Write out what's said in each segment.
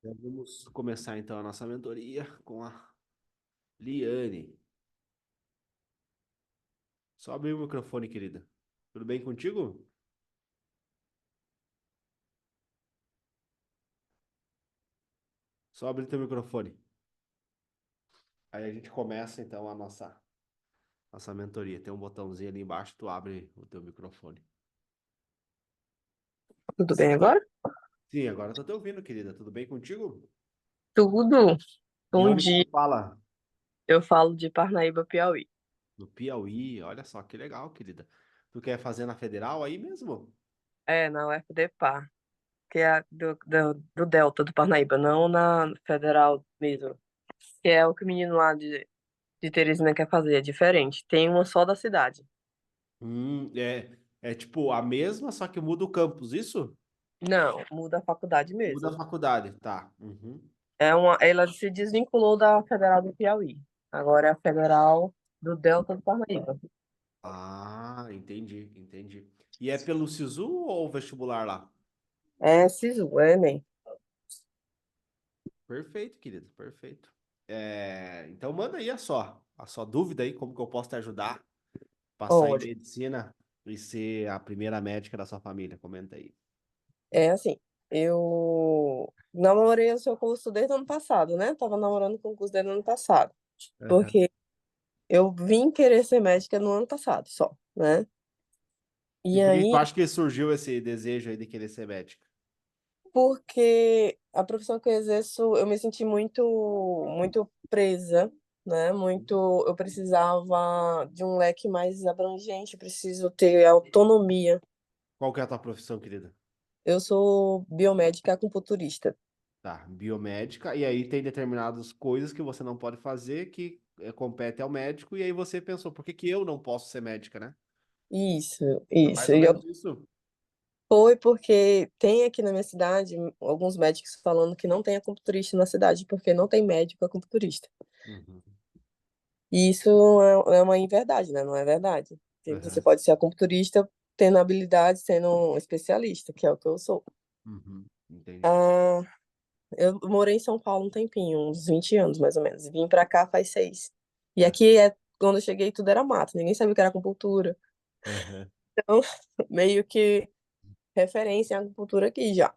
Vamos começar então a nossa mentoria com a Liane. Só abrir o microfone, querida. Tudo bem contigo? Só abrir teu microfone. Aí a gente começa então a nossa mentoria. Tem um botãozinho ali embaixo, tu abre o teu microfone. Tudo bem agora? Sim, agora eu tô te ouvindo, querida. Tudo bem contigo? Tudo. De Bom onde que dia. tu fala? Eu falo de Parnaíba, Piauí. No Piauí. Olha só que legal, querida. Tu quer fazer na Federal aí mesmo? É, na UFDPar, que é a do Delta do Parnaíba, não na Federal mesmo. Que é o que o menino lá de Teresina quer fazer, é diferente. Tem uma só da cidade. É tipo a mesma, só que muda o campus, isso? Não, muda a faculdade Muda a mesmo. faculdade, tá. Uhum. Ela se desvinculou da Federal do Piauí. Agora é a Federal do Delta do Parnaíba. Ah, entendi. E é pelo SISU ou vestibular lá? É SISU, é Enem. Perfeito, querido, perfeito. Então manda aí a sua dúvida aí, como que eu posso te ajudar, passar em Olha, medicina e ser a primeira médica da sua família. Comenta aí. é assim, eu namorei o seu curso desde o ano passado, né? Tava namorando com o curso desde o ano passado. Aham. Porque eu vim querer ser médica no ano passado só, né? E E por que que tu aí, acha que surgiu esse desejo aí de querer ser médica? porque a profissão que eu exerço, eu me senti muito presa, né? Eu precisava de um leque mais abrangente, eu preciso ter autonomia. Qual que é a tua profissão, querida? Eu sou biomédica acupunturista. Tá, biomédica, e aí tem determinadas coisas que você não pode fazer que compete ao médico, e aí você pensou, por que que eu não posso ser médica, né? Isso, Foi mais isso. ou E menos isso? foi porque tem aqui na minha cidade alguns médicos falando que não tem acupunturista na cidade, porque não tem médico acupunturista. Uhum. E isso é uma inverdade, né? Não é verdade. Porque você Aham. pode ser acupunturista tendo habilidade, sendo um especialista, que é o que eu sou. Uhum. Entendi. Ah, eu morei em São Paulo um tempinho, uns 20 anos mais ou menos. Vim pra cá faz 6. E É. aqui, quando eu cheguei, tudo era mato. Ninguém sabia o que era acupuntura. Aham. Então, meio que referência em acupuntura aqui já.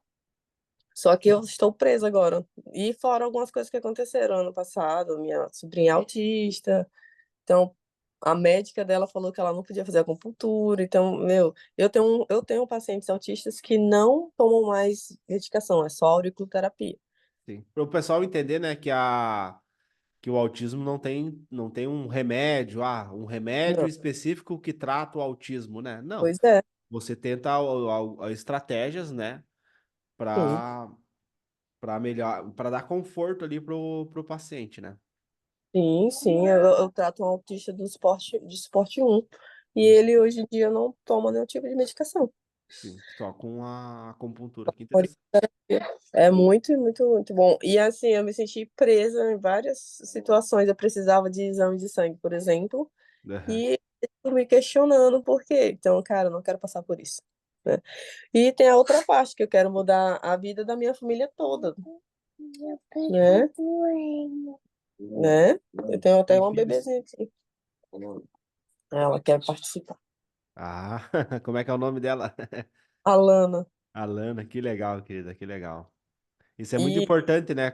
Só que eu estou presa agora. E fora algumas coisas que aconteceram ano passado, minha sobrinha é autista, então a médica dela falou que ela não podia fazer acupuntura. Então, eu tenho pacientes autistas que não tomam mais medicação, é só auriculoterapia. Sim. Para o pessoal entender, né, que o autismo não tem um remédio, um remédio Não, específico que trata o autismo, né? Não. pois é, Você tenta estratégias, né, sim. para melhor, para dar conforto ali pro paciente, né? Sim, sim, eu trato um autista de esporte 1 e Hum. ele hoje em dia não toma nenhum tipo de medicação. Sim, só com a acupuntura. Que interessante. Auriculoterapia. É muito bom. E assim, eu me senti presa em várias situações. Eu precisava de exame de sangue, por exemplo, Aham. e eu me questionando por quê. Então, cara, eu não quero passar por isso, né? E tem a outra parte que eu quero mudar a vida da minha família toda, né? Né? Eu tenho até Tem uma filhos? bebezinha aqui. Ela quer participar. Ah, como é que é o nome dela? Alana. Alana, que legal, querida, que legal. Isso é muito E importante, né?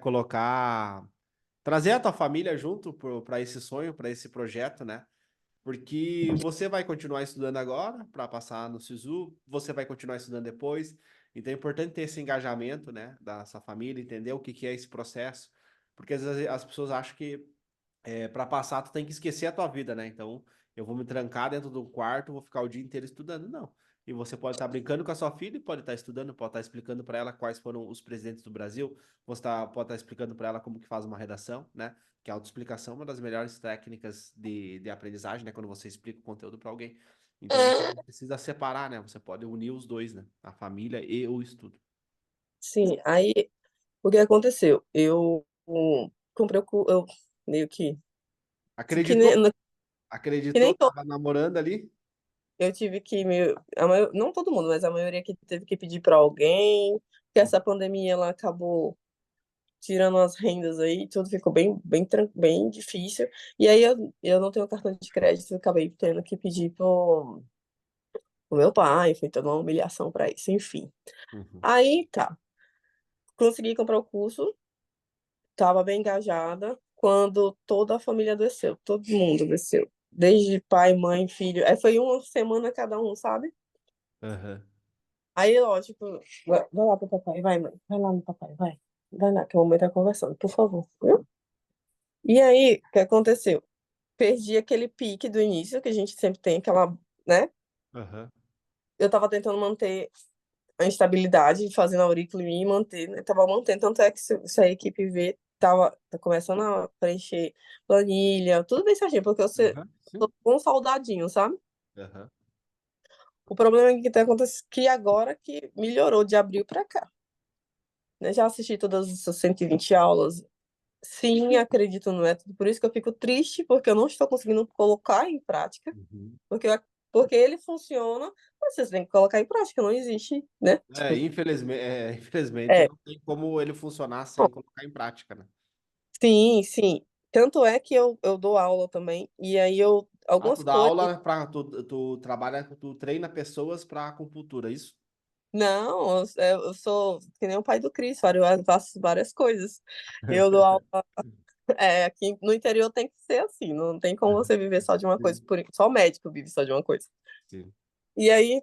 Trazer a tua família junto para esse sonho, para esse projeto, né? Porque você vai continuar estudando agora para passar no SISU, você vai continuar estudando depois. Então é importante ter esse engajamento, né, da sua família, entender o que que é esse processo, porque às vezes as pessoas acham que para passar tu tem que esquecer a tua vida, né? Então eu vou me trancar dentro do quarto, vou ficar o dia inteiro estudando. Não. E você pode estar brincando com a sua filha, pode estar estudando, pode estar explicando para ela quais foram os presidentes do Brasil, pode estar explicando para ela como que faz uma redação, né? Que a autoexplicação é uma das melhores técnicas de aprendizagem, né? Quando você explica o conteúdo para alguém. Então você não precisa separar, né? Você pode unir os dois, né? A família e o estudo. sim, aí o que aconteceu? Comprei eu meio que Acreditou? nem, que Acreditou nem que estava namorando ali? eu tive que não todo mundo, mas a maioria que teve que pedir para alguém, que essa pandemia ela acabou tirando as rendas aí, tudo ficou bem difícil. E aí eu não tenho cartão de crédito, eu acabei tendo que pedir pro meu pai, foi toda uma humilhação pra isso, enfim. Uhum. Aí tá, consegui comprar o curso, tava bem engajada, quando toda a família desceu, todo mundo desceu. Desde pai, mãe, filho. Aí foi uma semana cada um, sabe? Aham. Aí, lógico, vai lá pro papai, vai, mãe. Vai lá no papai, vai. Vai lá, que a mamãe tá conversando, por favor. Viu? E aí, o que aconteceu? Perdi aquele pique do início, que a gente sempre tem aquela, né? Aham. Eu tava tentando manter a estabilidade, fazendo aurículo em mim e manter, né? Tava mantendo, tanto é que se a equipe vê, tá começando a preencher planilha, tudo bem certinho, porque eu Aham. tô Sim. com um soldadinho, sabe? Aham. O problema é que tá acontecendo que agora que melhorou de abril pra cá, né? Já assisti todas essas 120 aulas. Sim, acredito no método. Por isso que eu fico triste, porque eu não estou conseguindo colocar em prática, Uhum. porque, porque ele funciona, mas você tem que colocar em prática, não existe, né? É, Tipo, infelizmente é, não tem como ele funcionar sem colocar em prática, né? sim, sim. Tanto é que eu dou aula também, e aí Ah, algumas tu dá coisas. aula para tu trabalha, tu treina pessoas para acupuntura, é isso? Não, eu sou que nem o pai do Cris, eu faço várias coisas. Eu dou aula. Aqui no interior tem que ser assim, não tem como você viver só de uma coisa, Sim, só o médico vive só de uma coisa. sim. E aí,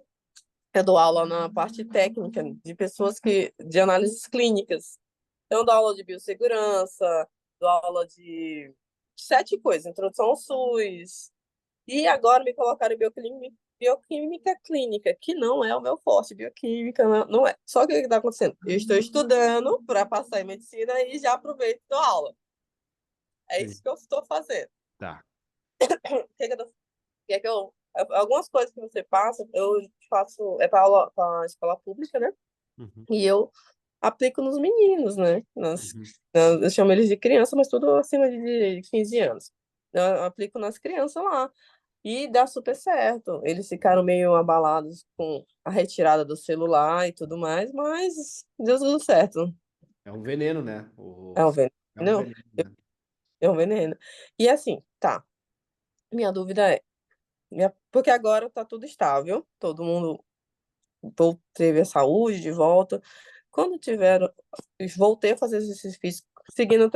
eu dou aula na parte técnica de pessoas de análises clínicas. Então, eu dou aula de biossegurança, dou aula de sete coisas, introdução ao SUS. E agora me colocaram em bioquímica clínica, que não é o meu forte, bioquímica não é. Só que o que está acontecendo? Eu estou estudando para passar em medicina e já aproveito e dou aula. É Sim. isso que eu estou fazendo. Tá. O que que eu, que eu algumas coisas que você passa, eu faço, é para aula, para escola pública, né? Uhum. E eu aplico nos meninos, né? Uhum. Eu chamo eles de criança, mas tudo acima de 15 anos. Eu aplico nas crianças lá. E dá super certo. Eles ficaram meio abalados com a retirada do celular e tudo mais, mas deu tudo certo. É um veneno, né? É um É um veneno? veneno, né? É um veneno. E assim, tá. Minha dúvida é, porque agora tá tudo estável, todo mundo teve a saúde de volta. Quando tiver, voltei a fazer exercício físico, seguindo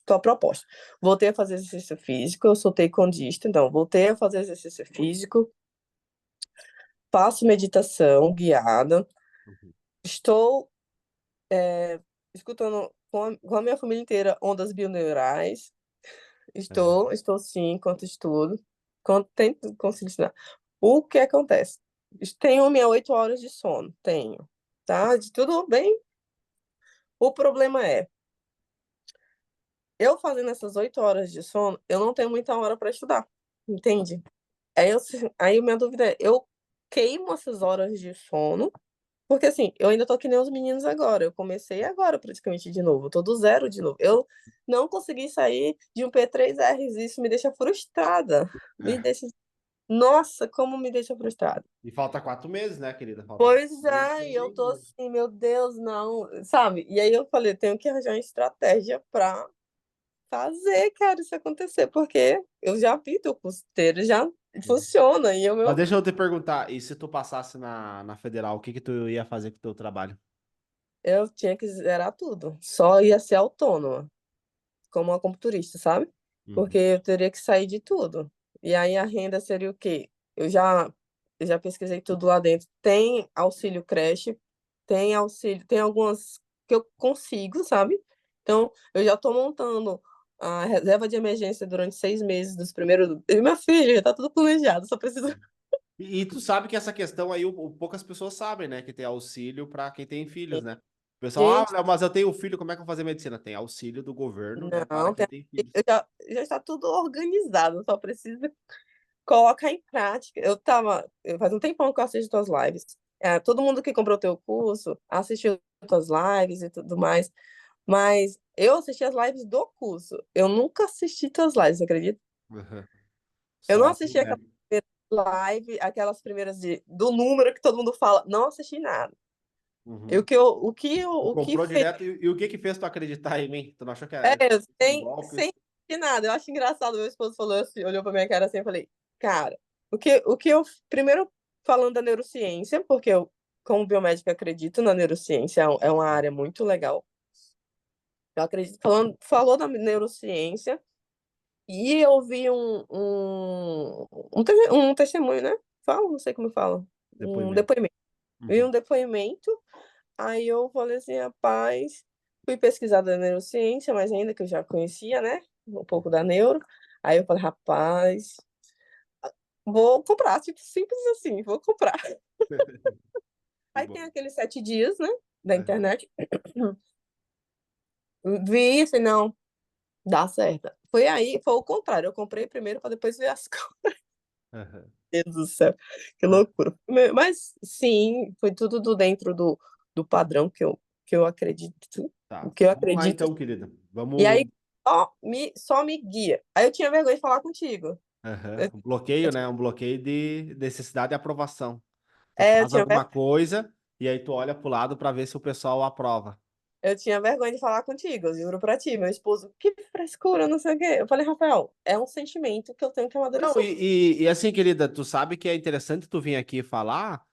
tua proposta. Voltei a fazer exercício físico, eu soltei condista, então, voltei a fazer exercício físico, faço meditação guiada, Uhum. estou escutando com a minha família inteira ondas bioneurais, Aham. estou sim, enquanto estudo, enquanto tento conciliar. O que acontece? Tenho minhas 8 horas de sono, tenho, tá? De tudo bem. O problema é, eu fazendo essas 8 horas de sono, eu não tenho muita hora para estudar, entende? Aí minha dúvida é, eu queimo essas horas de sono, porque assim, eu ainda tô que nem os meninos agora, eu comecei agora praticamente de novo, eu tô do zero de novo. Eu não consegui sair de um P3R, isso me deixa frustrada. Me É. deixa, nossa, como me deixa frustrada. E falta 4 meses, né, querida? Falta quatro Pois meses é, e eu tô também. assim, meu Deus, não, sabe? E aí eu falei, tenho que arranjar uma estratégia pra fazer, cara, isso acontecer, porque eu já vi teu custeiro, já funciona, e o Mas meu, deixa eu te perguntar, e se tu passasse na federal, o que que tu ia fazer com o teu trabalho? eu tinha que zerar tudo, só ia ser autônoma, como uma computurista, sabe? Porque Uhum. eu teria que sair de tudo. E aí a renda seria o quê? Eu já pesquisei tudo lá dentro. Tem auxílio creche, tem auxílio, tem algumas que eu consigo, sabe? Então, eu já estou montando a reserva de emergência durante 6 meses dos primeiros. E minha filha, já tá tudo planejado, só preciso. E tu sabe que essa questão aí, poucas pessoas sabem, né? Que tem auxílio para quem tem filhos, né? O pessoal, Gente, Léo, mas eu tenho filho, como é que eu vou fazer medicina? Tem auxílio do governo, né? Para não, quem tem filhos. já está tudo organizado, só preciso colocar em prática. Faz um tempão que eu assisto tuas lives. Todo mundo que comprou teu curso assistiu tuas lives e tudo mais, mas eu assisti as lives do curso. Eu nunca assisti tuas lives, acredita? Uhum. Eu não Só assisti aquela primeira live, aquelas primeiras do número que todo mundo fala. Não assisti nada. E o Uhum. que eu, o que eu, Tu o que comprou fez direto e o que que fez tu acreditar em mim? Tu não achou que é, era um golpe? sem de nada. Eu acho engraçado, meu esposo falou assim, olhou pra minha cara assim, eu falei, cara, o que eu, primeiro falando da neurociência, porque eu, como biomédica, acredito na neurociência, é uma área muito legal. Eu acredito, falou da neurociência, e eu vi um testemunho, né? Fala, não sei como fala. Um Depoimento. depoimento. Vi Uhum. um depoimento, aí eu falei assim, rapaz, fui pesquisar da neurociência, mas ainda que eu já conhecia, né? Um pouco da neuro. Aí eu falei, rapaz, vou comprar, tipo, simples assim, vou comprar. Que Aí tem bom. aqueles 7 dias, né? Da Uhum. internet. Vi, assim, não, dá certo. Foi o contrário, eu comprei primeiro para depois ver as coisas. Uhum. Deus do céu, que loucura. Mas sim, foi tudo dentro do padrão que eu acredito. Tá. O que eu Vamos lá acredito. então, querida. E aí Vamos. só me guia. Aí eu tinha vergonha de falar contigo. Uhum. Eu, Um bloqueio, eu, né? Um bloqueio de necessidade e aprovação. Tu é, eu faz tinha, alguma coisa e aí tu olha pro lado para ver se o pessoal aprova. eu tinha vergonha de falar contigo, eu juro pra ti. Meu esposo, que frescura, não sei o quê. Eu falei, Rafael, é um sentimento que eu tenho que Não, amadurecer. e assim, querida, tu sabe que é interessante tu vir aqui falar,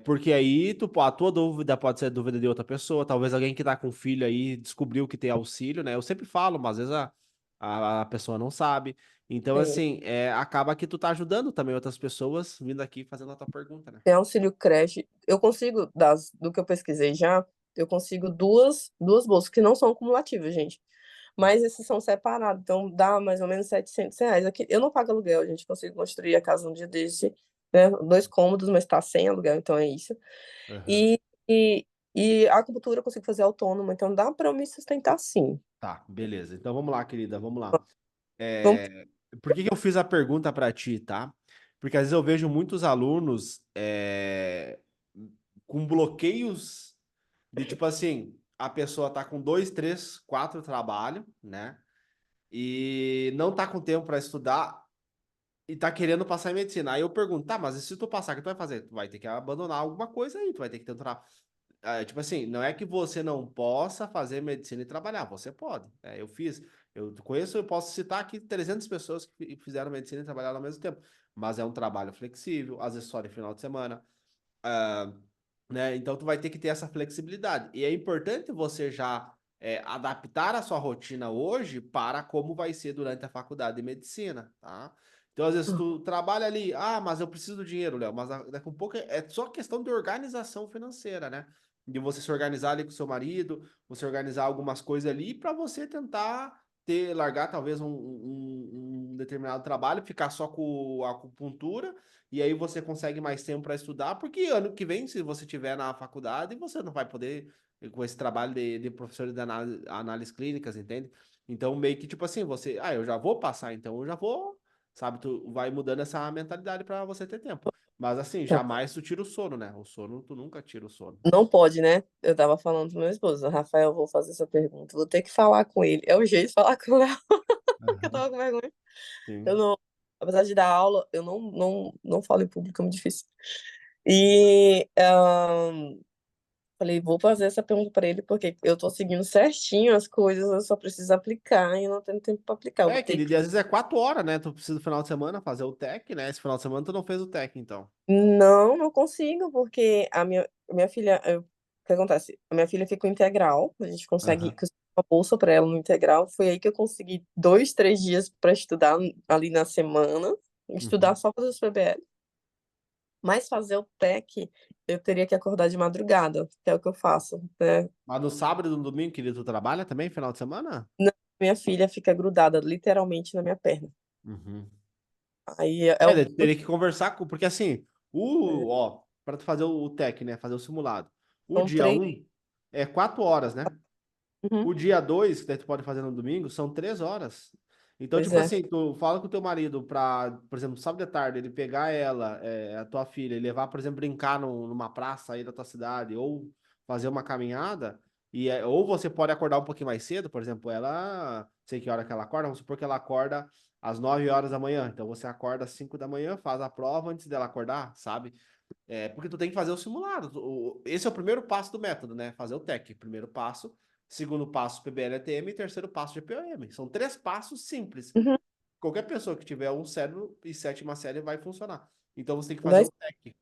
porque aí a tua dúvida pode ser dúvida de outra pessoa, talvez alguém que tá com filho aí descobriu que tem auxílio, né? Eu sempre falo, mas às vezes a pessoa não sabe. Então, Sim. assim, acaba que tu tá ajudando também outras pessoas vindo aqui fazendo a tua pergunta, né? Tem auxílio creche. Eu consigo, do que eu pesquisei já, eu consigo duas bolsas, que não são cumulativas, gente. Mas esses são separados, então dá mais ou menos R$ 700. Aqui, eu não pago aluguel, a gente consegue construir a casa um dia desse, né? 2 cômodos, mas tá sem aluguel, então é isso. Aham. E, e, e a acupuntura eu consigo fazer autônoma, então dá para eu me sustentar sim. Tá, beleza. Então vamos lá, querida, vamos lá. Vamos, É, por que que eu fiz a pergunta para ti, tá? Porque às vezes eu vejo muitos alunos com bloqueios de tipo assim, a pessoa tá com dois, três, quatro trabalhos, né? E não tá com tempo para estudar e tá querendo passar em medicina. Aí eu pergunto, tá, mas e se tu passar, o que tu vai fazer? Tu vai ter que abandonar alguma coisa aí, tu vai ter que tentar. Tipo assim, não é que você não possa fazer medicina e trabalhar, você pode. Eu fiz, eu conheço, eu posso citar aqui 300 pessoas que fizeram medicina e trabalharam ao mesmo tempo, mas é um trabalho flexível, às vezes só de final de semana, ah, né? Então tu vai ter que ter essa flexibilidade. E é importante você já adaptar a sua rotina hoje para como vai ser durante a faculdade de medicina, tá? Então, às vezes, tu trabalha ali, mas eu preciso do dinheiro, Léo, mas daqui a um pouco é só questão de organização financeira, né? De você se organizar ali com seu marido, você organizar algumas coisas ali para você tentar largar talvez um determinado trabalho, ficar só com a acupuntura e aí você consegue mais tempo para estudar, porque ano que vem, se você tiver na faculdade, você não vai poder com esse trabalho de professor de análise clínicas, entende? Então, meio que tipo assim, eu já vou passar, então eu já vou, sabe? Tu vai mudando essa mentalidade para você ter tempo. Mas assim, não, jamais tu tira o sono, né? O sono, tu nunca tira o sono. não pode, né? Eu tava falando pro meu esposo, Rafael, eu vou fazer essa pergunta, vou ter que falar com ele. É o jeito de falar com o Léo, que eu Aham. tava com vergonha. Eu Sim. não, apesar de dar aula, eu não falo em público, é muito difícil. E falei, vou fazer essa pergunta para ele, porque eu tô seguindo certinho as coisas, eu só preciso aplicar e eu não tenho tempo para aplicar. Eu vou ter que. Querido, e às vezes é 4 horas, né? Tu precisa do final de semana fazer o tec, né? Esse final de semana tu não fez o tec, então. Não consigo, porque a minha filha. O que acontece? A minha filha fica integral, a gente consegue Aham. conseguir uma bolsa para ela no integral. Foi aí que eu consegui 2, 3 dias para estudar ali na semana, estudar Uhum. só para os PBL. Mas fazer o TEC, eu teria que acordar de madrugada, que é o que eu faço, né? Mas no sábado e no domingo, querido, tu trabalha também, final de semana? Não, minha filha fica grudada literalmente na minha perna. Uhum. Aí é o. Teria que conversar com, porque assim, para tu fazer o tec, né, fazer o simulado. O São dia três. um é 4 horas, né? Uhum, O dia 2 que daí tu pode fazer no domingo, são 3 horas. Então, pois tipo é. assim, tu fala com o teu marido pra, por exemplo, sábado de tarde, ele pegar ela, a tua filha, e levar, por exemplo, brincar numa praça aí da tua cidade, ou fazer uma caminhada, ou você pode acordar um pouquinho mais cedo, por exemplo, ela, sei que hora que ela acorda, vamos supor que ela acorda às 9 horas da manhã. Então você acorda às 5 da manhã, faz a prova antes dela acordar, sabe? Porque tu tem que fazer o simulado. Esse é o primeiro passo do método, né? Fazer o TEC. Primeiro passo, segundo passo, PBL-ATM e terceiro passo, GPOM. São 3 passos simples. Uhum. Qualquer pessoa que tiver um cérebro e sétima série vai funcionar. Então você tem que fazer Vai, o TEC.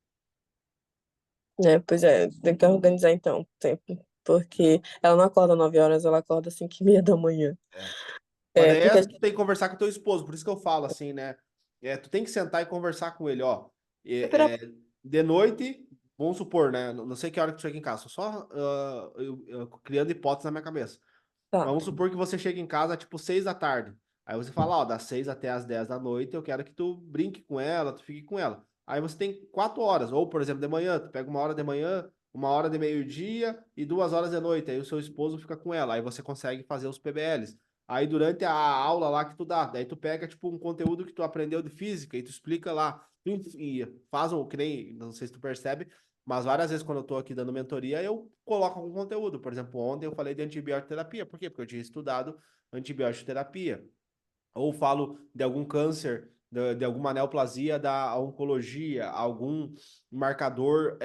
pois é, tem que organizar então o tempo. Porque ela não acorda 9 horas, ela acorda 5h30 da manhã. Mas É, daí porque a tu tem que conversar com teu esposo, por isso que eu falo assim, né? Tu tem que sentar e conversar com ele, ó. gente. De noite, vamos supor, né? Não sei que hora que tu chega em casa, só criando hipótese na minha cabeça. Tá, Vamos supor que você chega em casa tipo 6 da tarde. Aí você fala, ó, das 6 até as 10 da noite, eu quero que tu brinque com ela, tu fique com ela. Aí você tem 4 horas, ou por exemplo, de manhã, tu pega 1 hora de manhã, 1 hora de meio-dia e 2 horas de noite. Aí o seu esposo fica com ela. Aí você consegue fazer os PBLs. Aí durante a aula lá que tu dá, daí tu pega tipo um conteúdo que tu aprendeu de física e tu explica lá. E faz um, que nem, não sei se tu percebe, mas várias vezes quando eu tô aqui dando mentoria, eu coloco algum conteúdo. Por exemplo, ontem eu falei de antibioterapia. Por quê? Porque eu tinha estudado antibioterapia. Ou falo de algum câncer, de alguma neoplasia da oncologia, algum marcador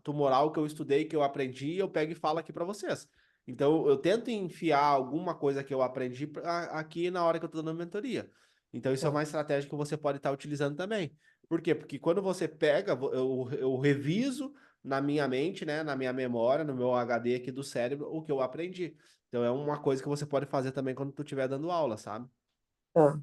tumoral que eu estudei, que eu aprendi, eu pego e falo aqui para vocês. Então, eu tento enfiar alguma coisa que eu aprendi aqui na hora que eu estou dando mentoria. Então, isso é tá, uma estratégia que você pode estar utilizando também. Por quê? Porque quando você pega, eu reviso na minha mente, né, na minha memória, no meu HD aqui do cérebro, o que eu aprendi. Então, é uma coisa que você pode fazer também quando tu estiver dando aula, sabe? tá.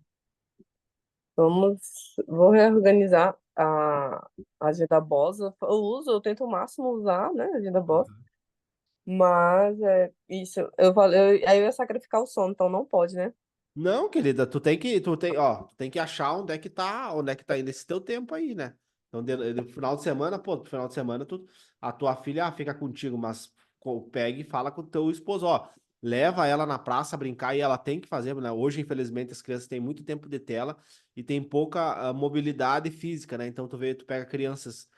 Vou reorganizar a agenda Bosa. Eu tento o máximo usar, né, a agenda Bosa. Mas isso, aí eu ia sacrificar o sono, então não pode, né? Não, querida, tu tem que achar onde é que tá indo esse teu tempo aí, né? Então, de final de semana, pô, no final de semana, a tua filha fica contigo, mas pega e fala com o teu esposo, ó, leva ela na praça a brincar e ela tem que fazer, né? Hoje, infelizmente, as crianças têm muito tempo de tela e tem pouca mobilidade física, né? Então, tu pega crianças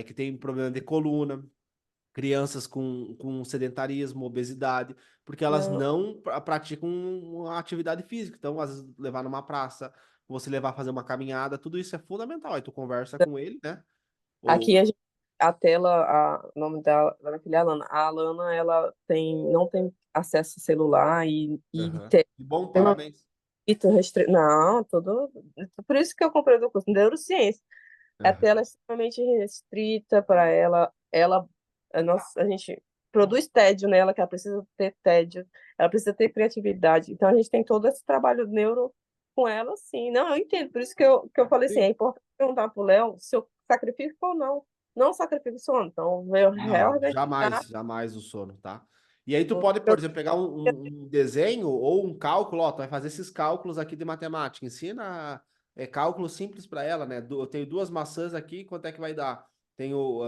que têm problema de coluna, crianças com sedentarismo, obesidade, porque elas Não. não praticam uma atividade física. Então, às vezes, levar numa praça, você levar a fazer uma caminhada, tudo isso é fundamental. Aí tu conversa com ele, né? Ou, Aqui a tela, o nome da minha filha é Alana. A Alana, ela não tem acesso a celular e Aham. tem Que bom, uma parabéns. muito restrito. Não, tudo. Por isso que eu comprei o curso de neurociência. A tela é Aham. extremamente restrita para ela. A gente produz tédio nela, que ela precisa ter tédio, ela precisa ter criatividade. Então a gente tem todo esse trabalho neuro com ela, sim. Não, eu entendo. Por isso que eu falei assim, Sim. é importante perguntar para o Léo se eu sacrifico ou não. Não sacrifico o sono. Então, eu Não, reorganizar. jamais, jamais o sono, tá? E aí tu pode, por exemplo, pegar um desenho ou um cálculo, ó, tu vai fazer esses cálculos aqui de matemática. Ensina cálculo simples para ela, né? Eu tenho 2 maçãs aqui, quanto é que vai dar? Tenho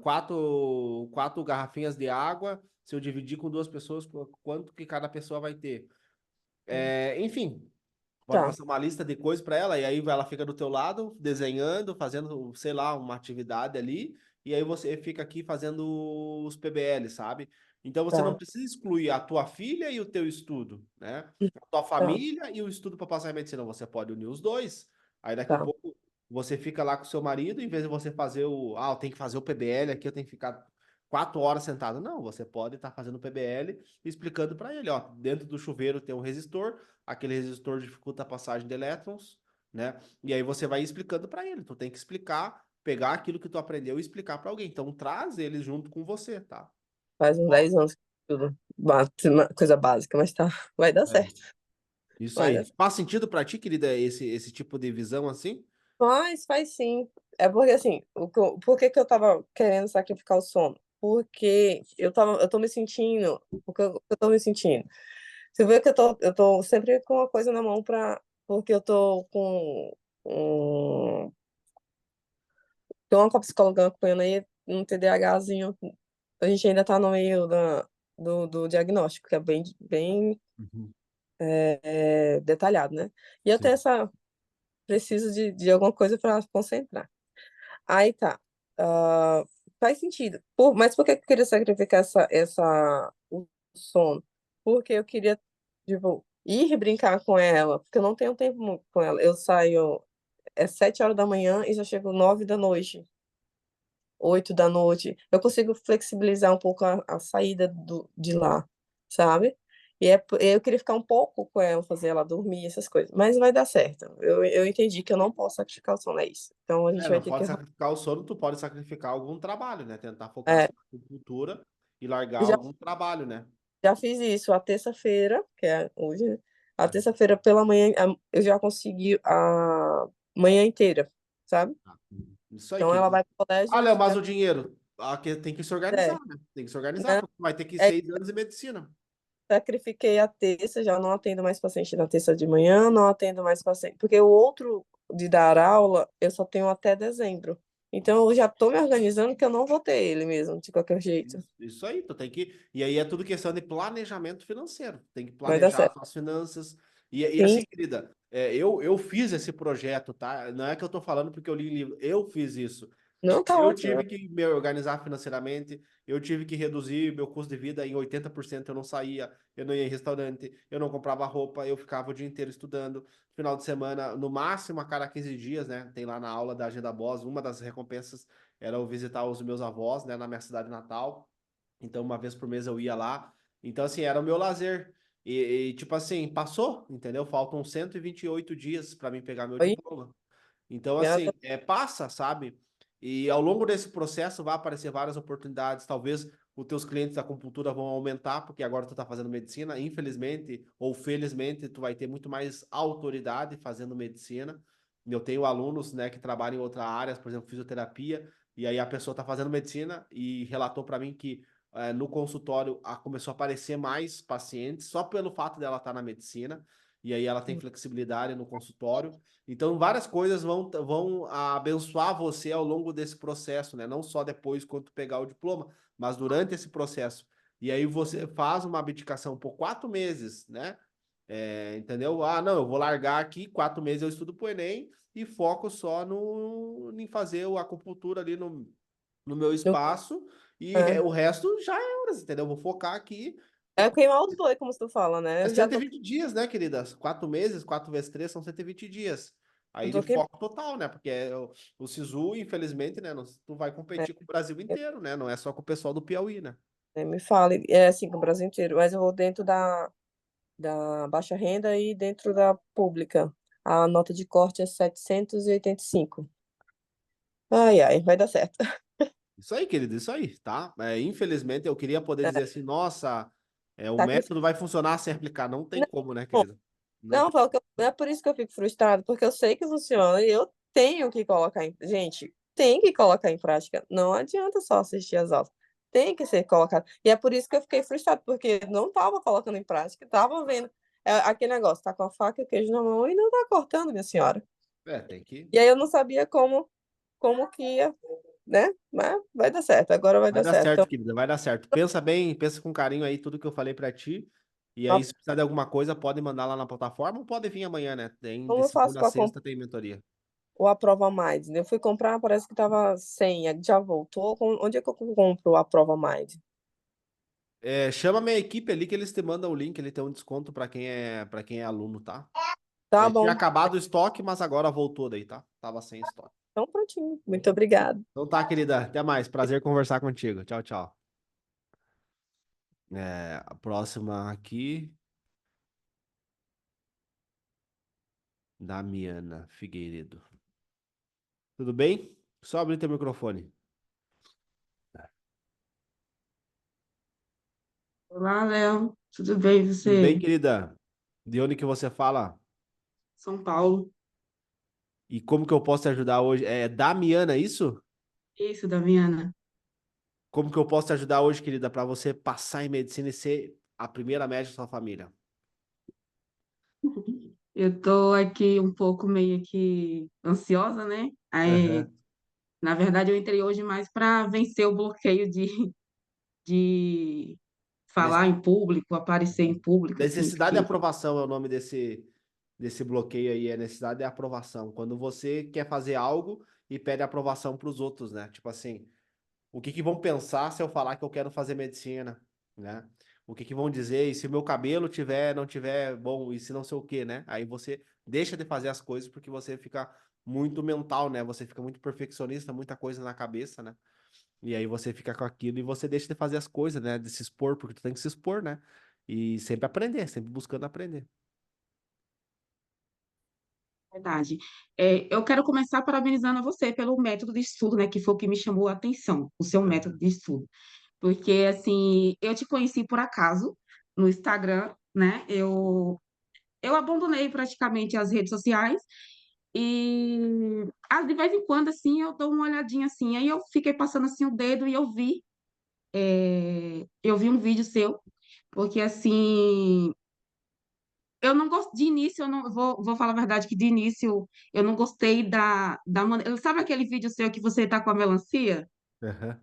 quatro garrafinhas de água. Se eu dividir com 2 pessoas, quanto que cada pessoa vai ter? Enfim, pode Tá, passar uma lista de coisas para ela, e aí ela fica do teu lado, desenhando, fazendo, sei lá, uma atividade ali, e aí você fica aqui fazendo os PBL, sabe? Então você não tá, precisa excluir a tua filha e o teu estudo, né? A tua tá, família e o estudo para passar em medicina. Você pode unir os dois. Aí daqui a tá. pouco você fica lá com o seu marido, em vez de você fazer eu tenho que fazer o PBL aqui, eu tenho que ficar 4 horas sentado. Não, você pode estar fazendo o PBL e explicando para ele, ó, dentro do chuveiro tem um resistor, aquele resistor dificulta a passagem de elétrons, né? E aí você vai explicando para ele. Tu tem que explicar, pegar aquilo que tu aprendeu e explicar para alguém. Então traz ele junto com você, tá? Faz uns 10 anos que tudo. Uma coisa básica, mas tá. Vai dar É. certo. Isso Vai aí. dar certo. Faz sentido para ti, querida, esse tipo de visão assim? Faz sim. É porque assim, por que que eu tava querendo sacrificar o sono? Porque eu tô me sentindo, porque eu tô me sentindo. Você vê que eu tô sempre com uma coisa na mão porque eu tô com um, tem uma psicóloga acompanhando aí, um TDAHzinho. A gente ainda tá no meio do diagnóstico, que é bem Uhum. detalhado, né? E eu tenho Sim. preciso de alguma coisa para concentrar. Aí tá. Ah, faz sentido. Mas por que eu queria sacrificar o sono? Porque eu queria, tipo, ir brincar com ela, porque eu não tenho tempo muito com ela. Eu saio 7 horas da manhã e já chego 9 da noite. 8 da noite, eu consigo flexibilizar um pouco a saída de lá, sabe? Eu queria ficar um pouco com ela, fazer ela dormir, essas coisas, mas vai dar certo. Eu entendi que eu não posso sacrificar o sono, é isso. Então a gente vai Não ter que. pode sacrificar o sono, tu pode sacrificar algum trabalho, né? Tentar focar É, só na cultura e largar eu já, algum trabalho, né? já fiz isso a terça-feira, que é hoje, né? A É. terça-feira pela manhã, eu já consegui a manhã inteira, sabe? Isso aí, Então ela querido. vai pro colégio Ah, de Léo, mas manhã. o dinheiro? Tem que se organizar, É, né? Tem que se organizar, não, porque vai ter que é, 6 anos em medicina. sacrifiquei a terça, já não atendo mais paciente na terça de manhã, não atendo mais paciente, porque o outro de dar aula eu só tenho até dezembro. Então eu já estou me organizando que eu não vou ter ele mesmo, de qualquer jeito. Isso aí, tu tem que. E aí é tudo questão de planejamento financeiro. Tem que Vai dar planejar as certo. suas finanças. E Sim, assim, querida, eu fiz esse projeto, tá? Não é que eu tô falando porque eu li livro, eu fiz isso. não tá Eu ótimo. tive que me organizar financeiramente, eu tive que reduzir meu custo de vida em 80%. Eu não saía, eu não ia em restaurante, eu não comprava roupa, eu ficava o dia inteiro estudando. Final de semana, no máximo a cada 15 dias, né? Tem lá na aula da Agenda Boss, uma das recompensas era eu visitar os meus avós, né, na minha cidade natal. Então, uma vez por mês eu ia lá. Então, assim, era o meu lazer. Tipo assim, passou, entendeu? Faltam 128 dias para mim pegar meu Aí, diploma. Então, já assim, passa, sabe? E ao longo desse processo vai aparecer várias oportunidades. Talvez os teus clientes da acupuntura vão aumentar, porque agora tu tá fazendo medicina. Infelizmente ou felizmente, tu vai ter muito mais autoridade fazendo medicina. Eu tenho alunos, né, que trabalham em outras áreas, por exemplo, fisioterapia, e aí a pessoa tá fazendo medicina e relatou para mim que no consultório começou a aparecer mais pacientes só pelo fato dela estar na medicina. E aí ela tem flexibilidade no consultório. Então, várias coisas vão abençoar você ao longo desse processo, né? Não só depois, quando tu pegar o diploma, mas durante esse processo. E aí você faz uma abdicação por 4 meses, né? Entendeu? Ah, não, eu vou largar aqui, 4 meses eu estudo pro Enem e foco só em fazer a acupuntura ali no meu espaço e é, o resto já é horas, entendeu? Vou focar aqui. é queimar os dois, como tu fala, né? É Eu já cento e tô, vinte dias, né, queridas? 4 meses, 4 vezes 3 são 120 dias. eu Aí de tô queimando. foco total, né? Porque o SISU, infelizmente, né? Tu vai É, competir com o Brasil inteiro, né? Não é só com o pessoal do Piauí, né? me fale, é assim, com o Brasil inteiro, mas eu vou dentro da baixa renda e dentro da pública. A nota de corte é 785. Ai, ai, vai dar certo. Isso aí, querido, isso aí, tá? Infelizmente, eu queria poder É, dizer assim, nossa, o sacrifício. método vai funcionar sem aplicar. Não tem como, né, Não, querido? Não não, tem. é por isso que eu fico frustrado, porque eu sei que funciona e eu tenho que colocar em. Gente, tem que colocar em prática. Não adianta só assistir as aulas. Tem que ser colocado. E é por isso que eu fiquei frustrado, porque não estava colocando em prática, estava vendo. Aquele negócio, tá com a faca e o queijo na mão e não tá cortando, minha senhora. Tem que. E aí eu não sabia como que ia, né? Mas vai dar certo, agora vai Vai dar dar certo. certo, Então, querida, vai dar certo. Pensa bem, pensa com carinho aí tudo que eu falei pra ti. E aí, se precisar de alguma coisa, pode mandar lá na plataforma ou pode vir amanhã, né? Tem de como eu faço segunda a para sexta, tem mentoria. o Aprova Mais? Eu fui comprar, parece que estava 100, já voltou. Onde é que eu compro o Aprova Mais? Chama minha equipe ali que eles te mandam o link, ele tem um desconto para quem é aluno, tá? Tá Tinha bom, acabado o estoque, mas agora voltou daí, tá? Tava sem estoque. então prontinho. Muito obrigada. Então tá, querida, até mais. Prazer conversar contigo. Tchau, tchau. A próxima aqui, Damiana Figueiredo. Tudo bem? Só abrir teu microfone. Olá, Léo. Tudo bem, e Tudo bem, você? querida? De onde que você fala? São Paulo. E como que eu posso te ajudar hoje? É Damiana, isso? Isso, Daviana. Como que eu posso te ajudar hoje, querida, para você passar em medicina e ser a primeira médica da sua família? Eu tô aqui um pouco meio que ansiosa, né? Aí, Aham. na verdade, eu entrei hoje mais para vencer o bloqueio de falar Nesse- em público, aparecer em público, assim, Necessidade de porque aprovação é o nome desse bloqueio aí, é necessidade de aprovação. Quando você quer fazer algo e pede aprovação para os outros, né? Tipo assim, o que que vão pensar se eu falar que eu quero fazer medicina, né? O que que vão dizer? E se o meu cabelo não tiver bom, e se não sei o quê, né? Aí você deixa de fazer as coisas porque você fica muito mental, né? Você fica muito perfeccionista, muita coisa na cabeça, né? E aí você fica com aquilo e você deixa de fazer as coisas, né? De se expor, porque tu tem que se expor, né? E sempre aprender, sempre buscando aprender. Verdade. Eu quero começar parabenizando a você pelo método de estudo, né, que foi o que me chamou a atenção, o seu método Aham. de estudo. Porque, assim, eu te conheci por acaso no Instagram, né? Eu abandonei praticamente as redes sociais e de vez em quando, assim, eu dou uma olhadinha assim. Aí eu fiquei passando assim o dedo e eu vi um vídeo seu, porque assim, eu não gosto de início, eu não vou falar a verdade que de início eu não gostei da maneira. Sabe aquele vídeo seu que você tá com a melancia? Aham.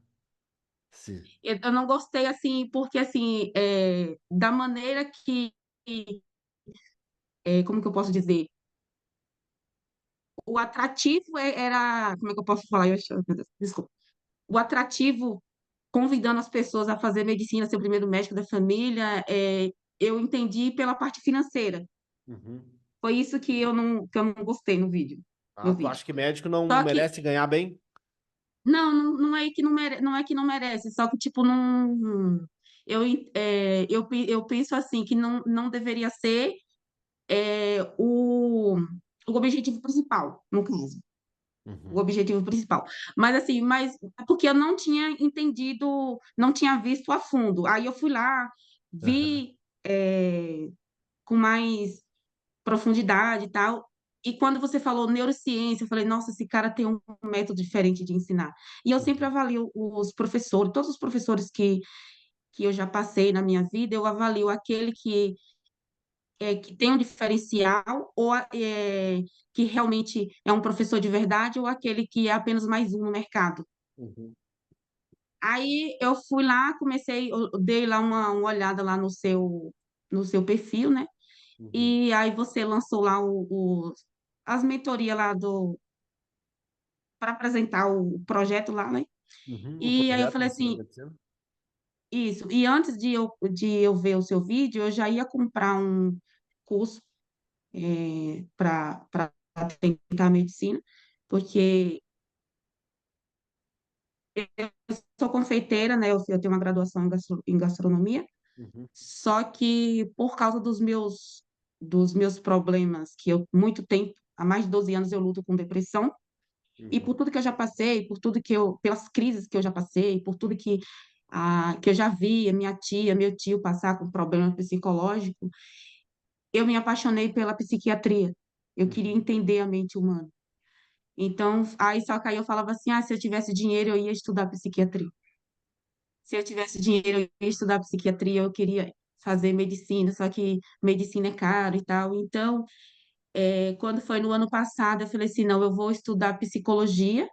Sim. Eu não gostei assim, porque assim, da maneira como que eu posso dizer? O atrativo era, como é que eu posso falar? Meu Deus, desculpa. O atrativo convidando as pessoas a fazer medicina, ser o primeiro médico da família, eu entendi pela parte financeira. Uhum. Foi isso que eu não gostei no vídeo, Ah, no tu vídeo. acha que médico não Só que, merece ganhar bem? não é que não é que não merece, só que, tipo, não. Eu penso assim, que não deveria ser o objetivo principal, no caso. O Uhum. objetivo principal. Mas é porque eu não tinha entendido, não tinha visto a fundo. Aí eu fui lá, Aham. vi com mais profundidade e tal. E quando você falou neurociência, eu falei, nossa, esse cara tem um método diferente de ensinar. E eu sempre Uhum. avalio os professores, todos os professores que eu já passei na minha vida, eu avalio aquele que tem um diferencial ou que realmente é um professor de verdade ou aquele que é apenas mais um no mercado. Uhum. Aí eu fui lá, eu dei lá uma olhada lá no seu perfil, né? Uhum. E aí você lançou lá as mentorias lá para apresentar o projeto lá, né? Uhum. O E aí eu projeto falei Ensina assim, Medicina? isso. E antes de eu ver o seu vídeo, eu já ia comprar um curso para tentar medicina, porque eu sou confeiteira, né? Eu tenho uma graduação em gastronomia. Uhum. Só que por causa dos meus problemas, que eu, muito tempo, há mais de 12 anos eu luto com depressão, e por Uhum. tudo que eu já passei, pelas crises que eu já passei, por tudo que eu já vi a minha tia, meu tio passar com problema psicológico, eu me apaixonei pela psiquiatria. Eu queria Uhum. entender a mente humana. Então, só que aí eu falava assim, se eu tivesse dinheiro, eu ia estudar psiquiatria. Se eu tivesse dinheiro, eu ia estudar psiquiatria, eu queria fazer medicina, só que medicina é caro e tal. Então, quando foi no ano passado, eu falei assim, não, eu vou estudar psicologia,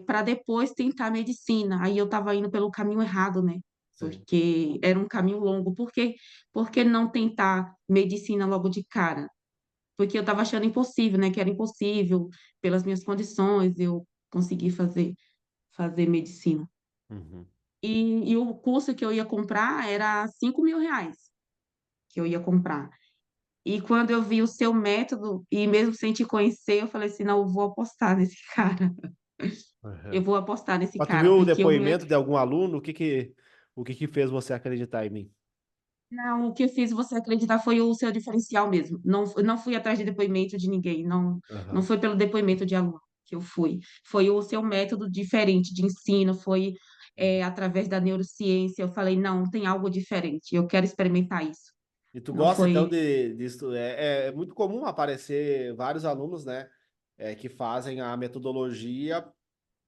para depois tentar medicina. Aí eu estava indo pelo caminho errado, né? Sim. Porque era um caminho longo. Por que não tentar medicina logo de cara? Porque eu estava achando impossível, né? Que era impossível, pelas minhas condições, eu conseguir fazer medicina. Uhum. E o curso que eu ia comprar era R$ 5.000 que eu ia comprar. E quando eu vi o seu método, e mesmo sem te conhecer, eu falei assim, não, eu vou apostar nesse cara. Eu Uhum. vou apostar nesse Mas tu cara, viu o porque depoimento de algum aluno? O que que fez você acreditar em mim? não, o que fez você acreditar foi o seu diferencial mesmo. Não, não fui atrás de depoimento de ninguém, não, não Aham. foi pelo depoimento de aluno que eu fui. Foi o seu método diferente de ensino, foi através da neurociência. Eu falei, não, tem algo diferente, eu quero experimentar isso. E tu Não gosta então foi. disso? É muito comum aparecer vários alunos, né, que fazem a metodologia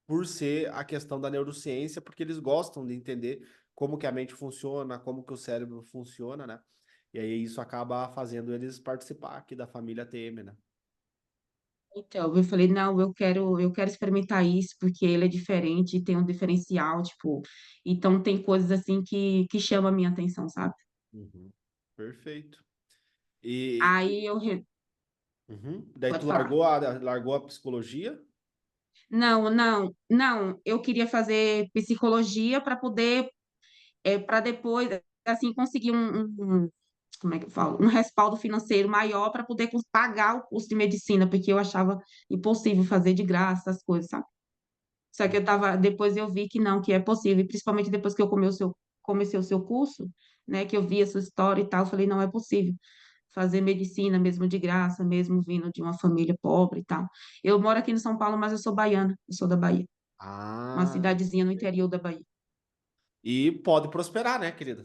por ser a questão da neurociência, porque eles gostam de entender como que a mente funciona, como que o cérebro funciona, né? E aí isso acaba fazendo eles participar aqui da família TM, né? Então, eu falei, não, eu quero experimentar isso, porque ele é diferente, tem um diferencial, tipo, então tem coisas assim que chamam a minha atenção, sabe? Uhum. Perfeito. E Aí daí pode tu falar. largou a psicologia? Não, não, não, eu queria fazer psicologia para depois, assim, conseguir como é que eu falo? Um respaldo financeiro maior para poder pagar o curso de medicina, porque eu achava impossível fazer de graça as coisas, sabe? Só que depois eu vi que não, que é possível, e principalmente depois que eu comecei o seu curso, né, que eu vi a sua história e tal, eu falei, não é possível fazer medicina mesmo de graça, mesmo vindo de uma família pobre e tal. Eu moro aqui em São Paulo, mas eu sou baiana, eu sou da Bahia, uma Ah, cidadezinha no interior da Bahia. e pode prosperar, né, querida?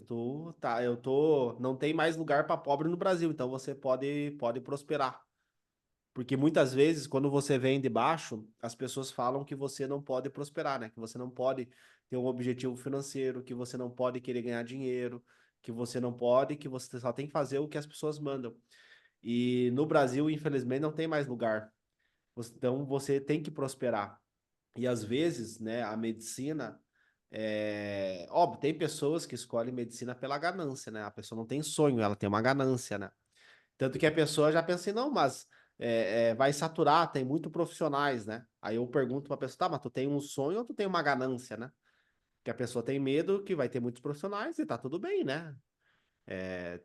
Não tem mais lugar para pobre no Brasil, então você pode prosperar. Porque muitas vezes, quando você vem de baixo, as pessoas falam que você não pode prosperar, né? Que você não pode ter um objetivo financeiro, que você não pode querer ganhar dinheiro, que você não pode, que você só tem que fazer o que as pessoas mandam. E no Brasil, infelizmente, não tem mais lugar. Então, você tem que prosperar. E às vezes, né, a medicina óbvio, tem pessoas que escolhem medicina pela ganância, né? A pessoa não tem sonho, ela tem uma ganância, né? Tanto que a pessoa já pensa assim, não, mas vai saturar, tem muito profissionais, né? Aí eu pergunto pra pessoa, tá, mas tu tem um sonho ou tu tem uma ganância, né? Que a pessoa tem medo que vai ter muitos profissionais e tá tudo bem, né?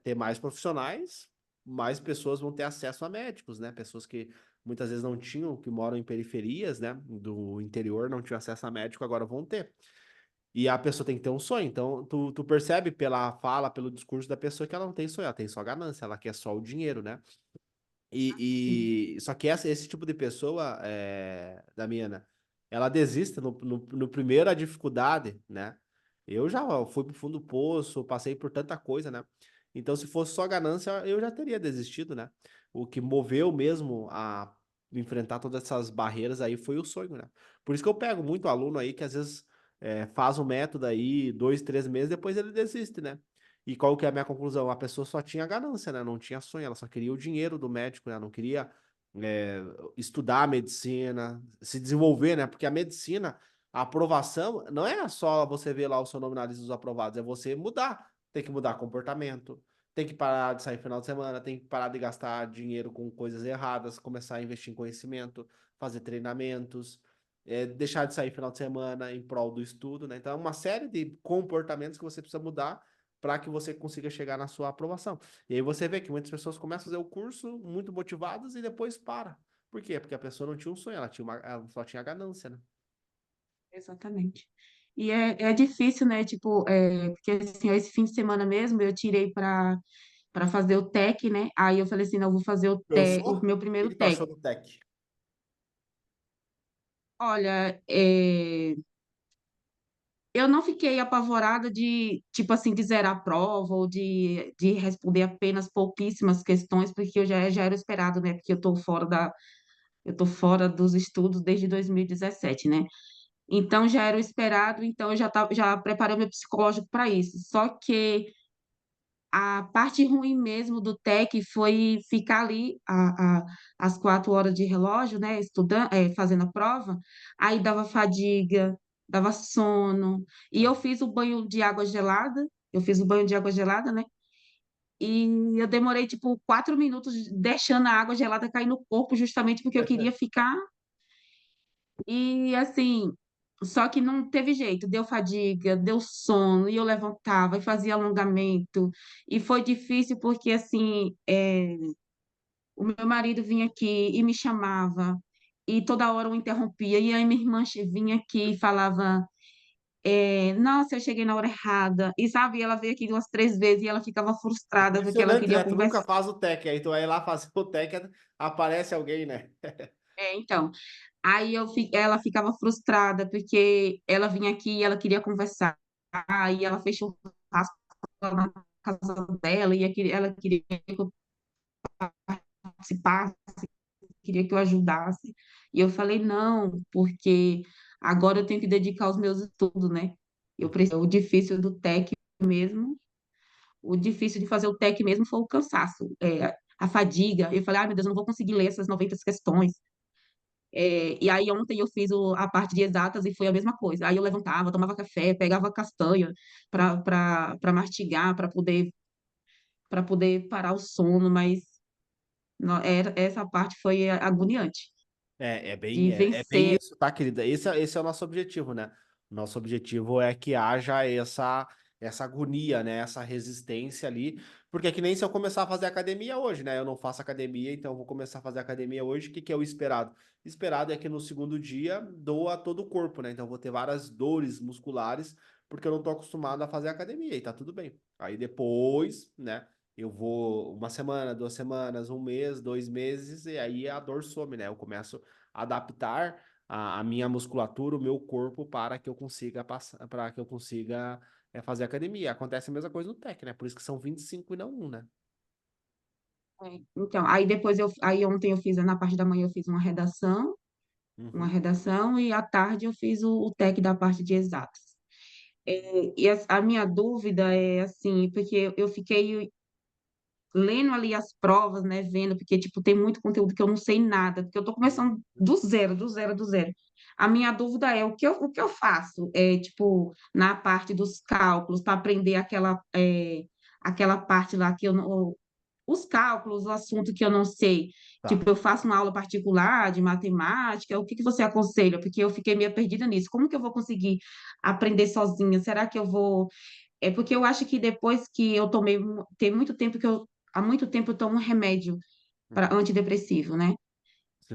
Ter mais profissionais, mais pessoas vão ter acesso a médicos, né? Pessoas que muitas vezes não tinham, que moram em periferias, né? Do interior, não tinham acesso a médico, agora vão ter. E a pessoa tem que ter um sonho. Então, tu percebe pela fala, pelo discurso da pessoa que ela não tem sonho, ela tem só ganância, ela quer só o dinheiro, né? Sim, Só que esse tipo de pessoa, Damiana, ela desiste no primeiro dificuldade, né? Eu já fui pro fundo do poço, passei por tanta coisa, né? Então, se fosse só ganância, eu já teria desistido, né? O que moveu mesmo a enfrentar todas essas barreiras aí foi o sonho, né? Por isso que eu pego muito aluno aí que às vezes faz um método aí, 2, 3 meses, depois ele desiste, né? E qual que é a minha conclusão? A pessoa só tinha ganância, né? Não tinha sonho, ela só queria o dinheiro do médico, né? Não queria é, estudar a medicina, se desenvolver, né? Porque a medicina, a aprovação, não é só você ver lá o seu nome na lista dos aprovados, é você mudar. Tem que mudar comportamento, tem que parar de sair no final de semana, tem que parar de gastar dinheiro com coisas erradas, começar a investir em conhecimento, fazer treinamentos, deixar de sair no final de semana em prol do estudo, né? Então, é uma série de comportamentos que você precisa mudar para que você consiga chegar na sua aprovação. E aí você vê que muitas pessoas começam a fazer o curso muito motivadas e depois para. Por quê? Porque a pessoa não tinha um sonho, ela só tinha ganância, né? exatamente. E é difícil, né? Tipo, porque assim, esse fim de semana mesmo eu tirei para fazer o TEC, né? Aí eu falei assim, não, eu vou fazer Cansou? o O meu que primeiro que tu TEC. achou do Tech? Olha, eu não fiquei apavorada de, tipo assim, de zerar a prova ou de responder apenas pouquíssimas questões, porque já era esperado, né? Porque eu tô fora dos estudos desde 2017, né? Então já era o esperado, então já preparei o meu psicológico para isso. Só que a parte ruim mesmo do TEC foi ficar ali às 4 horas de relógio, né, estudando, fazendo a prova, aí dava fadiga, dava sono, e eu fiz o banho de água gelada, eu fiz o banho de água gelada, né, e eu demorei, tipo, 4 minutos deixando a água gelada cair no corpo, justamente porque eu queria ficar, e assim, só que não teve jeito, deu fadiga, deu sono, e eu levantava e fazia alongamento, e foi difícil porque, assim, o meu marido vinha aqui e me chamava, e toda hora eu interrompia, e aí minha irmã vinha aqui e falava, nossa, eu cheguei na hora errada, e sabe, ela veio aqui umas 3 vezes e ela ficava frustrada porque ela Impressionante, queria né? Tu nunca conversar. faz o Tech, aí tu vai lá fazer o Tech, aparece alguém, né? Então, aí ela ficava frustrada porque ela vinha aqui e ela queria conversar, e ela fechou o churrasco lá na casa dela, e ela queria que eu participasse, queria que eu ajudasse. E eu falei, não, porque agora eu tenho que dedicar os meus estudos, né? O difícil do TEC mesmo, o difícil de fazer o TEC mesmo foi o cansaço, a fadiga. Eu falei, ai meu Deus, eu não vou conseguir ler essas 90 questões. E aí ontem eu fiz a parte de exatas e foi a mesma coisa. Aí eu levantava, tomava café, pegava castanha para mastigar, para poder parar o sono, mas essa parte foi agoniante de É bem vencer. isso, tá, querida? Esse é o nosso objetivo, né? Nosso objetivo é que haja essa agonia, né? Essa resistência ali, Porque é que nem se eu começar a fazer academia hoje, né? Eu não faço academia, então eu vou começar a fazer academia hoje. O que que é o esperado? Esperado é que no segundo dia doa todo o corpo, né? Então eu vou ter várias dores musculares, porque eu não tô acostumado a fazer academia, e tá tudo bem. Aí depois, né? Eu vou uma semana, 2 semanas, um mês, 2 meses, e aí a dor some, né? Eu começo a adaptar a minha musculatura, o meu corpo, para que eu consiga passar, para que eu consiga fazer academia. Acontece a mesma coisa no TEC, né? Por isso que são 25 e não um, né? É. Então, aí depois aí ontem eu fiz, na parte da manhã eu fiz uma Uhum. redação e à tarde eu fiz o TEC da parte de exatas. E a minha dúvida é assim, porque eu fiquei lendo ali as provas, né, vendo, porque, tipo, tem muito conteúdo que eu não sei nada, porque eu tô começando do zero, do zero, do zero. A minha dúvida é o que eu faço, tipo, na parte dos cálculos, para aprender aquela parte lá que eu não, os cálculos, o assunto que eu não sei. Tá. Tipo, eu faço uma aula particular de matemática, o que que você aconselha? Porque eu fiquei meio perdida nisso. Como que eu vou conseguir aprender sozinha? Será que eu vou é porque eu acho que depois que eu tomei, tem muito tempo há muito tempo eu tomo um remédio para Uhum. antidepressivo, né? Sim.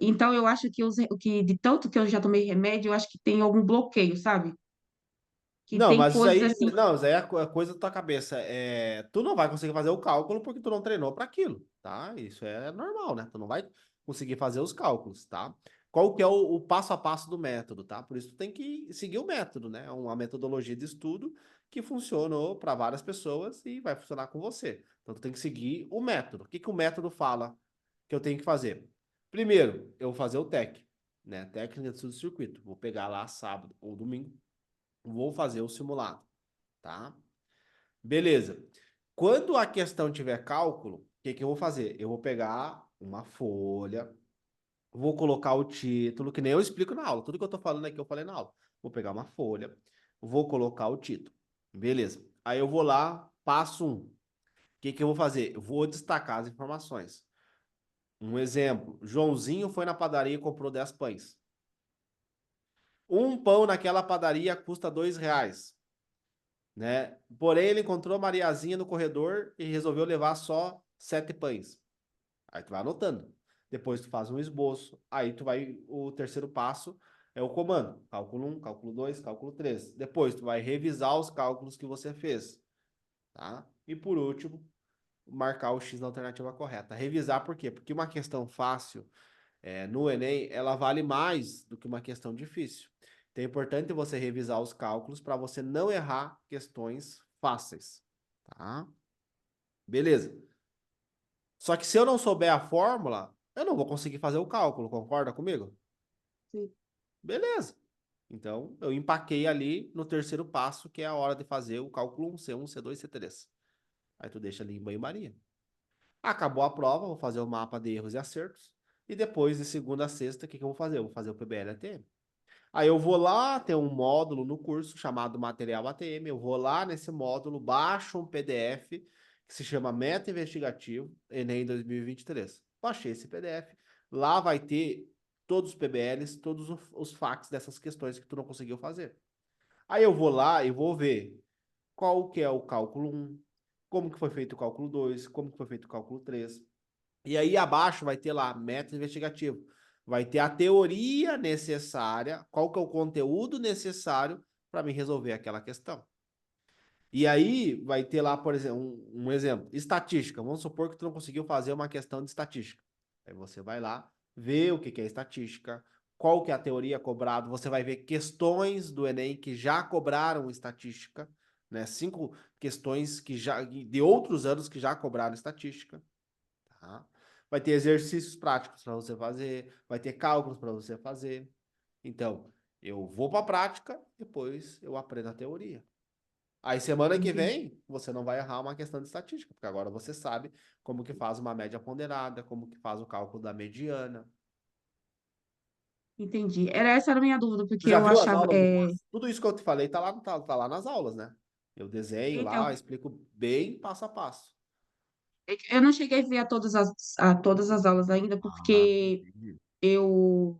Então eu acho que de tanto que eu já tomei remédio, eu acho que tem algum bloqueio, sabe? Que Não, tem mas isso coisas aí, assim. não, isso aí é a coisa da tua cabeça. Tu não vai conseguir fazer o cálculo porque tu não treinou para aquilo, tá? Isso é normal, né? Tu não vai conseguir fazer os cálculos, tá? Qual que é o passo a passo do método, tá? Por isso tu tem que seguir o método, né? Uma metodologia de estudo que funcionou para várias pessoas e vai funcionar com você. Então tu tem que seguir o método. O que que o método fala que eu tenho que fazer? Primeiro, eu vou fazer o TEC, né? Técnica de estudo de circuito. Vou pegar lá sábado ou domingo, vou fazer o simulado, tá? Beleza. Quando a questão tiver cálculo, o que que eu vou fazer? Eu vou pegar uma folha, vou colocar o título, que nem eu explico na aula. Tudo que eu tô falando aqui eu falei na aula. Vou pegar uma folha, vou colocar o título. Beleza. Aí eu vou lá, passo um. O que que eu vou fazer? Eu vou destacar as informações. Um exemplo: Joãozinho foi na padaria e comprou 10 pães. Um pão naquela padaria custa R$ 2, né? Porém, ele encontrou Mariazinha no corredor e resolveu levar só 7 pães. Aí tu vai anotando. Depois tu faz um esboço. Aí tu vai, o terceiro passo é o comando. Cálculo 1, cálculo 2, cálculo 3. Depois tu vai revisar os cálculos que você fez, tá? E por último, marcar o X na alternativa correta. Revisar por quê? Porque uma questão fácil no Enem, ela vale mais do que uma questão difícil. Então é importante você revisar os cálculos para você não errar questões fáceis, tá? Beleza. Só que se eu não souber a fórmula, eu não vou conseguir fazer o cálculo, concorda comigo? Sim. Beleza. Então, eu empaquei ali no terceiro passo, que é a hora de fazer o cálculo 1, C1, C2, C3. Aí tu deixa ali em banho-maria. Acabou a prova, vou fazer o mapa de erros e acertos. E depois, de segunda a sexta, o que que eu vou fazer? Eu vou fazer o PBL-ATM. Aí eu vou lá, tem um módulo no curso chamado Material ATM. Eu vou lá nesse módulo, baixo um PDF que se chama Meta Investigativo Enem 2023. Baixei esse PDF. Lá vai ter todos os PBLs, todos os FAQs dessas questões que tu não conseguiu fazer. Aí eu vou lá e vou ver qual que é o cálculo 1, como que foi feito o cálculo 2, como que foi feito o cálculo 3. E aí abaixo vai ter lá método investigativo. Vai ter a teoria necessária, qual que é o conteúdo necessário para me resolver aquela questão. E aí vai ter lá, por exemplo, um exemplo, estatística. Vamos supor que tu não conseguiu fazer uma questão de estatística. Aí você vai lá, vê o que é estatística, qual que é a teoria cobrada, você vai ver questões do Enem que já cobraram estatística, né? 5 questões que já de outros anos que já cobraram estatística. Tá? Vai ter exercícios práticos para você fazer, vai ter cálculos para você fazer. Então, eu vou para a prática, depois eu aprendo a teoria. Aí semana que Entendi. vem, você não vai errar uma questão de estatística, porque agora você sabe como que faz uma média ponderada, como que faz o cálculo da mediana. Entendi. Essa era a minha dúvida, Tu porque já eu viu as achava. aulas do curso? Tudo isso que eu te falei tá lá nas aulas, né? Eu desenho Então, lá, explico bem passo a passo. eu não cheguei a ver a todas as aulas ainda, Ah, porque entendi. eu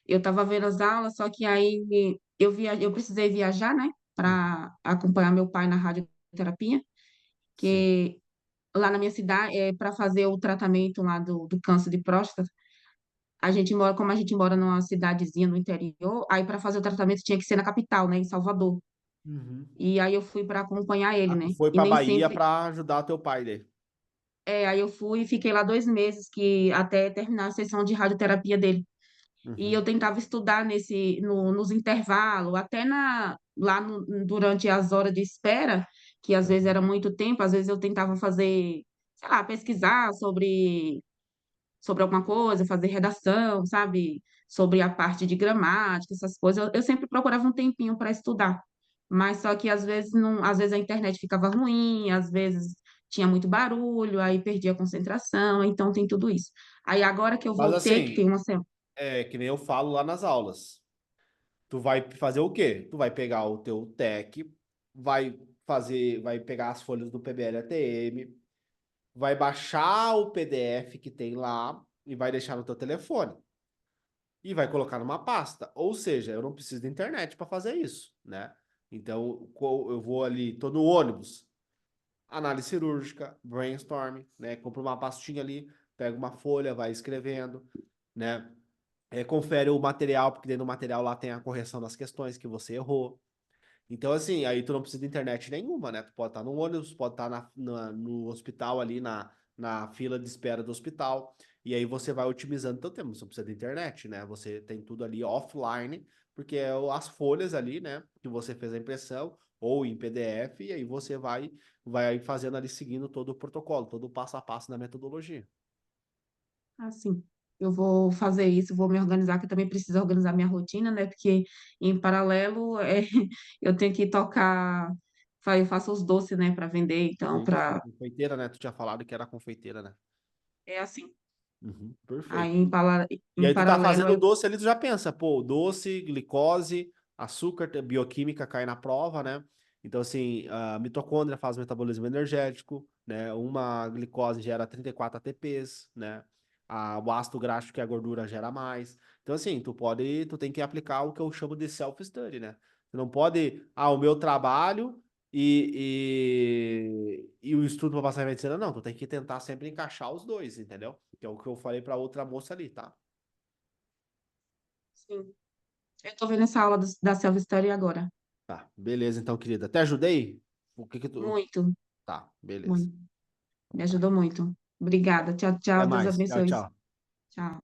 eu estava vendo as aulas, só que aí eu precisei viajar, né, Uhum. para acompanhar meu pai na radioterapia, Sim. lá na minha cidade, para fazer o tratamento lá do câncer de próstata, como a gente mora numa cidadezinha no interior, aí para fazer o tratamento tinha que ser na capital, né, em Salvador. Uhum. E aí eu fui para acompanhar ele, Ah, né? tu foi E pra nem Bahia sempre. pra ajudar teu pai daí. Aí eu fui e fiquei lá 2 meses, que até terminar a sessão de radioterapia dele. E Uhum. eu tentava estudar nos intervalos, lá durante as horas de espera, que às vezes Uhum. era muito tempo, às vezes eu tentava fazer, sei lá, pesquisar sobre alguma coisa, fazer redação, sabe? Sobre a parte de gramática, essas coisas. Eu sempre procurava um tempinho para estudar. Mas só que às vezes não, às vezes a internet ficava ruim, às vezes tinha muito barulho, aí perdia a concentração, então tem tudo isso. Aí agora que eu Mas voltei, que tem assim, uma semana. é que nem eu falo lá nas aulas. Tu vai fazer o quê? Tu vai pegar o teu TEC, vai pegar as folhas do PBL-ATM, vai baixar o PDF que tem lá e vai deixar no teu telefone. E vai colocar numa pasta. Ou seja, eu não preciso da internet para fazer isso, né? Então, eu vou ali, tô no ônibus, análise cirúrgica, brainstorm, né? Compro uma pastinha ali, pego uma folha, vai escrevendo, né? Confere o material, porque dentro do material lá tem a correção das questões que você errou. Então, assim, aí tu não precisa de internet nenhuma, né? Tu pode estar no ônibus, pode estar no hospital ali, na fila de espera do hospital, e aí você vai otimizando teu tempo. Você não precisa de internet, né? Você tem tudo ali offline, porque é as folhas ali, né? Que você fez a impressão, ou em PDF, e aí você vai fazendo ali, seguindo todo o protocolo, todo o passo a passo da metodologia. Assim, eu vou fazer isso, vou me organizar, que eu também preciso organizar minha rotina, né? Porque em paralelo eu tenho que tocar, eu faço os doces, né, para vender, então Isso, confeiteira, né? Tu tinha falado que era confeiteira, né? é assim. Uhum, Aí perfeito. E em aí tu tá paralelo fazendo o eu doce ali, tu já pensa, pô, doce, glicose, açúcar, bioquímica cai na prova, né? Então, assim, a mitocôndria faz metabolismo energético, né? Uma glicose gera 34 ATPs, né? O ácido graxo, que é a gordura, gera mais. Então, assim, tu tem que aplicar o que eu chamo de self-study, né? Tu não pode, o meu trabalho e o estudo para passar em medicina, não. Tu tem que tentar sempre encaixar os dois, entendeu? Que é o que eu falei para outra moça ali, tá? sim. Eu tô vendo essa aula da self-study agora. Tá, beleza, então, querida. Até ajudei? O que que tu. Muito, Tá, beleza. muito. Então Me tá. ajudou muito. Obrigada. Tchau, Até tchau. Deus mais. Tchau, abençoe. tchau. Tchau.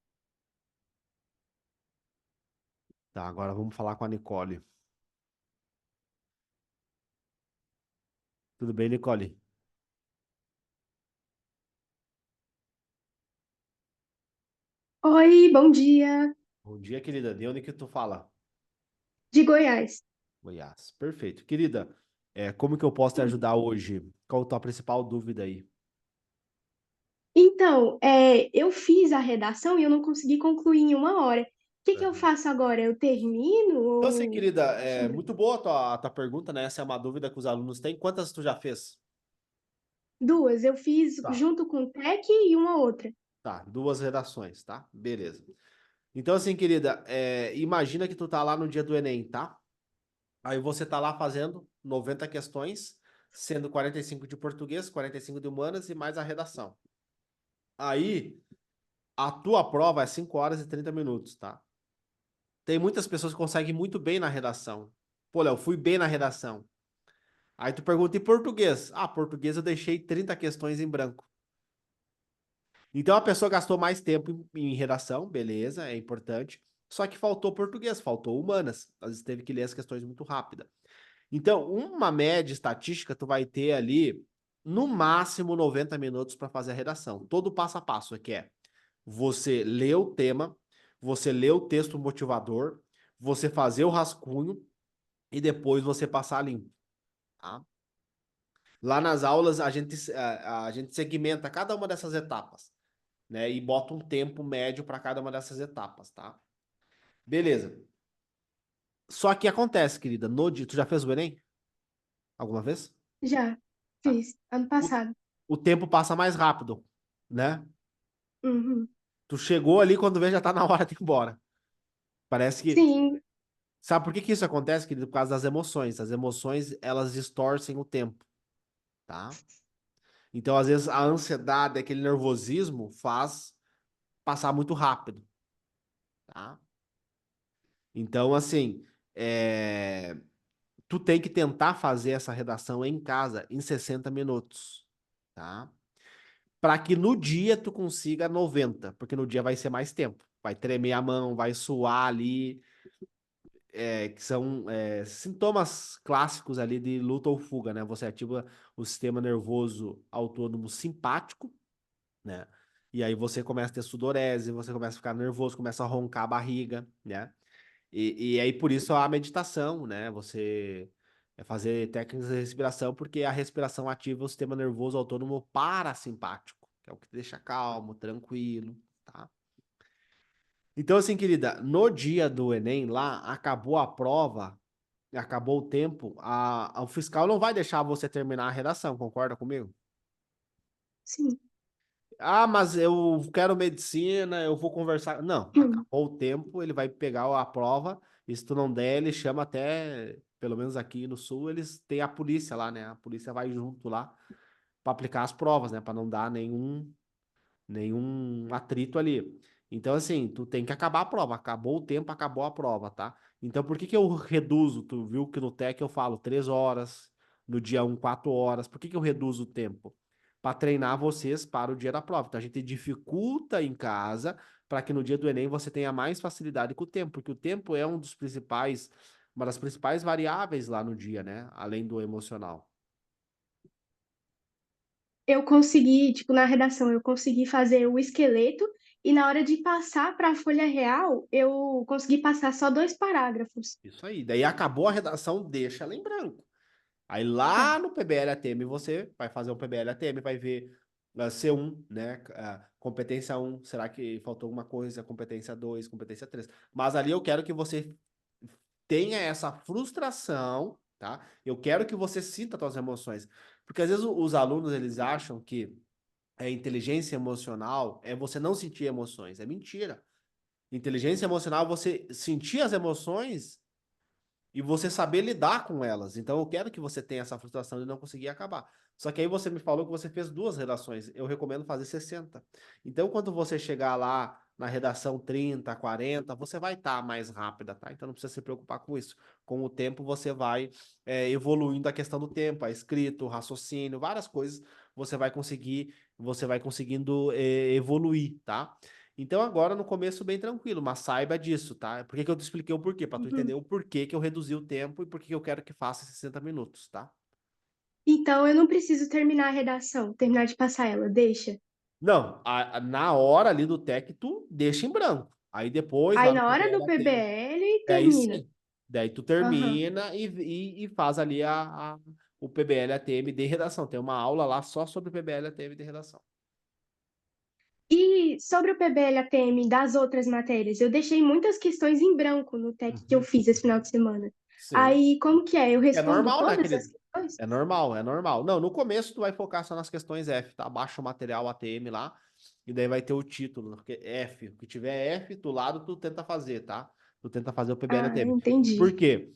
Tá, agora vamos falar com a Nicole. Tudo bem, Nicole? Oi, bom dia. Bom dia, querida. De onde que tu fala? De Goiás. Goiás. Perfeito. Querida, como que eu posso te Hum. ajudar hoje? Qual a tua principal dúvida aí? Então, eu fiz a redação e eu não consegui concluir em 1 hora. O que que eu Aham. faço agora? Eu termino Então, assim, ou querida, deixa é eu ver? muito boa a tua pergunta, né? Essa é uma dúvida que os alunos têm. Quantas tu já fez? Duas, eu fiz Tá, junto com o TEC e uma outra. tá. Duas redações, tá? Beleza. Então, assim, querida, imagina que tu tá lá no dia do Enem, tá? Aí você tá lá fazendo 90 questões, sendo 45 de português, 45 de humanas e mais a redação. Aí, a tua prova é 5 horas e 30 minutos, tá? Tem muitas pessoas que conseguem muito bem na redação. Pô, Léo, fui bem na redação. Aí tu pergunta em português. Português eu deixei 30 questões em branco. Então a pessoa gastou mais tempo em redação, beleza, é importante. Só que faltou português, faltou humanas. Às vezes teve que ler as questões muito rápida. Então, uma média estatística, tu vai ter ali, no máximo, 90 minutos para fazer a redação. Todo passo a passo, que é você ler o tema, você ler o texto motivador, você fazer o rascunho e depois você passar limpo, tá? Lá nas aulas, a gente segmenta cada uma dessas etapas, né? E bota um tempo médio para cada uma dessas etapas, tá? Beleza. Só que acontece, querida, no dia, tu já fez o Enem? Alguma vez? Já Tá. fiz, ano O, passado. o tempo passa mais rápido, né? Uhum. Tu chegou ali, quando vê, já tá na hora de ir embora. Parece que. Sim, Sabe por que que isso acontece, querido? Por causa das emoções. As emoções, elas distorcem o tempo, tá? Então, às vezes, a ansiedade, aquele nervosismo faz passar muito rápido, tá? Então, assim, tu tem que tentar fazer essa redação em casa em 60 minutos, tá? Para que no dia tu consiga 90, porque no dia vai ser mais tempo. Vai tremer a mão, vai suar ali, que são sintomas clássicos ali de luta ou fuga, né? Você ativa o sistema nervoso autônomo simpático, né? E aí você começa a ter sudorese, você começa a ficar nervoso, começa a roncar a barriga, né? E aí por isso a meditação, né? Você fazer técnicas de respiração, porque a respiração ativa o sistema nervoso autônomo parasimpático, que é o que te deixa calmo, tranquilo, tá? Então, assim, querida, no dia do Enem, lá, acabou a prova, acabou o tempo, o fiscal não vai deixar você terminar a redação, concorda comigo? Sim. Ah, mas eu quero medicina, eu vou conversar. Não, acabou o tempo, ele vai pegar a prova, e se tu não der, ele chama até, pelo menos aqui no sul, eles têm a polícia lá, né? A polícia vai junto lá para aplicar as provas, né? Para não dar nenhum atrito ali. Então, assim, tu tem que acabar a prova. Acabou o tempo, acabou a prova, tá? Então, por que que eu reduzo? Tu viu que no TEC eu falo 3 horas, no dia 1, 4 horas. Por que que eu reduzo o tempo? Para treinar vocês para o dia da prova. Então, a gente dificulta em casa para que no dia do Enem você tenha mais facilidade com o tempo, porque o tempo é uma das principais variáveis lá no dia, né? Além do emocional. Eu consegui, tipo, na redação, eu consegui fazer o esqueleto e na hora de passar para a folha real, eu consegui passar só 2 parágrafos. Isso aí. Daí acabou a redação, deixa ela em branco. Aí Tá. lá no PBL-ATM você vai fazer um PBL-ATM, vai ver C1, né? Competência 1, será que faltou alguma coisa? Competência 2, competência 3. Mas ali eu quero que você tenha essa frustração, tá? Eu quero que você sinta as suas emoções. Porque às vezes os alunos, eles acham que inteligência emocional é você não sentir emoções. É mentira. Inteligência emocional é você sentir as emoções e você saber lidar com elas. Então eu quero que você tenha essa frustração de não conseguir acabar. Só que aí você me falou que você fez 2 redações. Eu recomendo fazer 60. Então quando você chegar lá na redação 30, 40, você vai estar mais rápida, tá? Então não precisa se preocupar com isso. Com o tempo você vai evoluindo a questão do tempo, a escrita, o raciocínio, várias coisas você vai conseguindo evoluir, tá? Então agora no começo bem tranquilo, mas saiba disso, tá? Por que que eu te expliquei o porquê? Para tu entender Uhum. o porquê que eu reduzi o tempo e por que eu quero que faça 60 minutos, tá? Então eu não preciso terminar a redação, terminar de passar ela, deixa. Não, na hora ali do TEC tu deixa em branco. Aí depois Aí lá no na hora do PBL tem. PBL Aí termina. sim. Daí tu Aham. termina e faz ali o PBL ATM de redação. Tem uma aula lá só sobre o PBL ATM de redação. E sobre o PBL-ATM das outras matérias, eu deixei muitas questões em branco no TEC que eu Uhum. fiz esse final de semana. Sim. Aí, como que é? Eu É respondo normal, né, todas as querido? questões? É normal, é normal. Não, no começo tu vai focar só nas questões F, tá? Baixa o material ATM lá e daí vai ter o título, porque F, o que tiver F do lado tu tenta fazer, tá? Tu tenta fazer o PBL Ah, ATM. Por entendi. quê?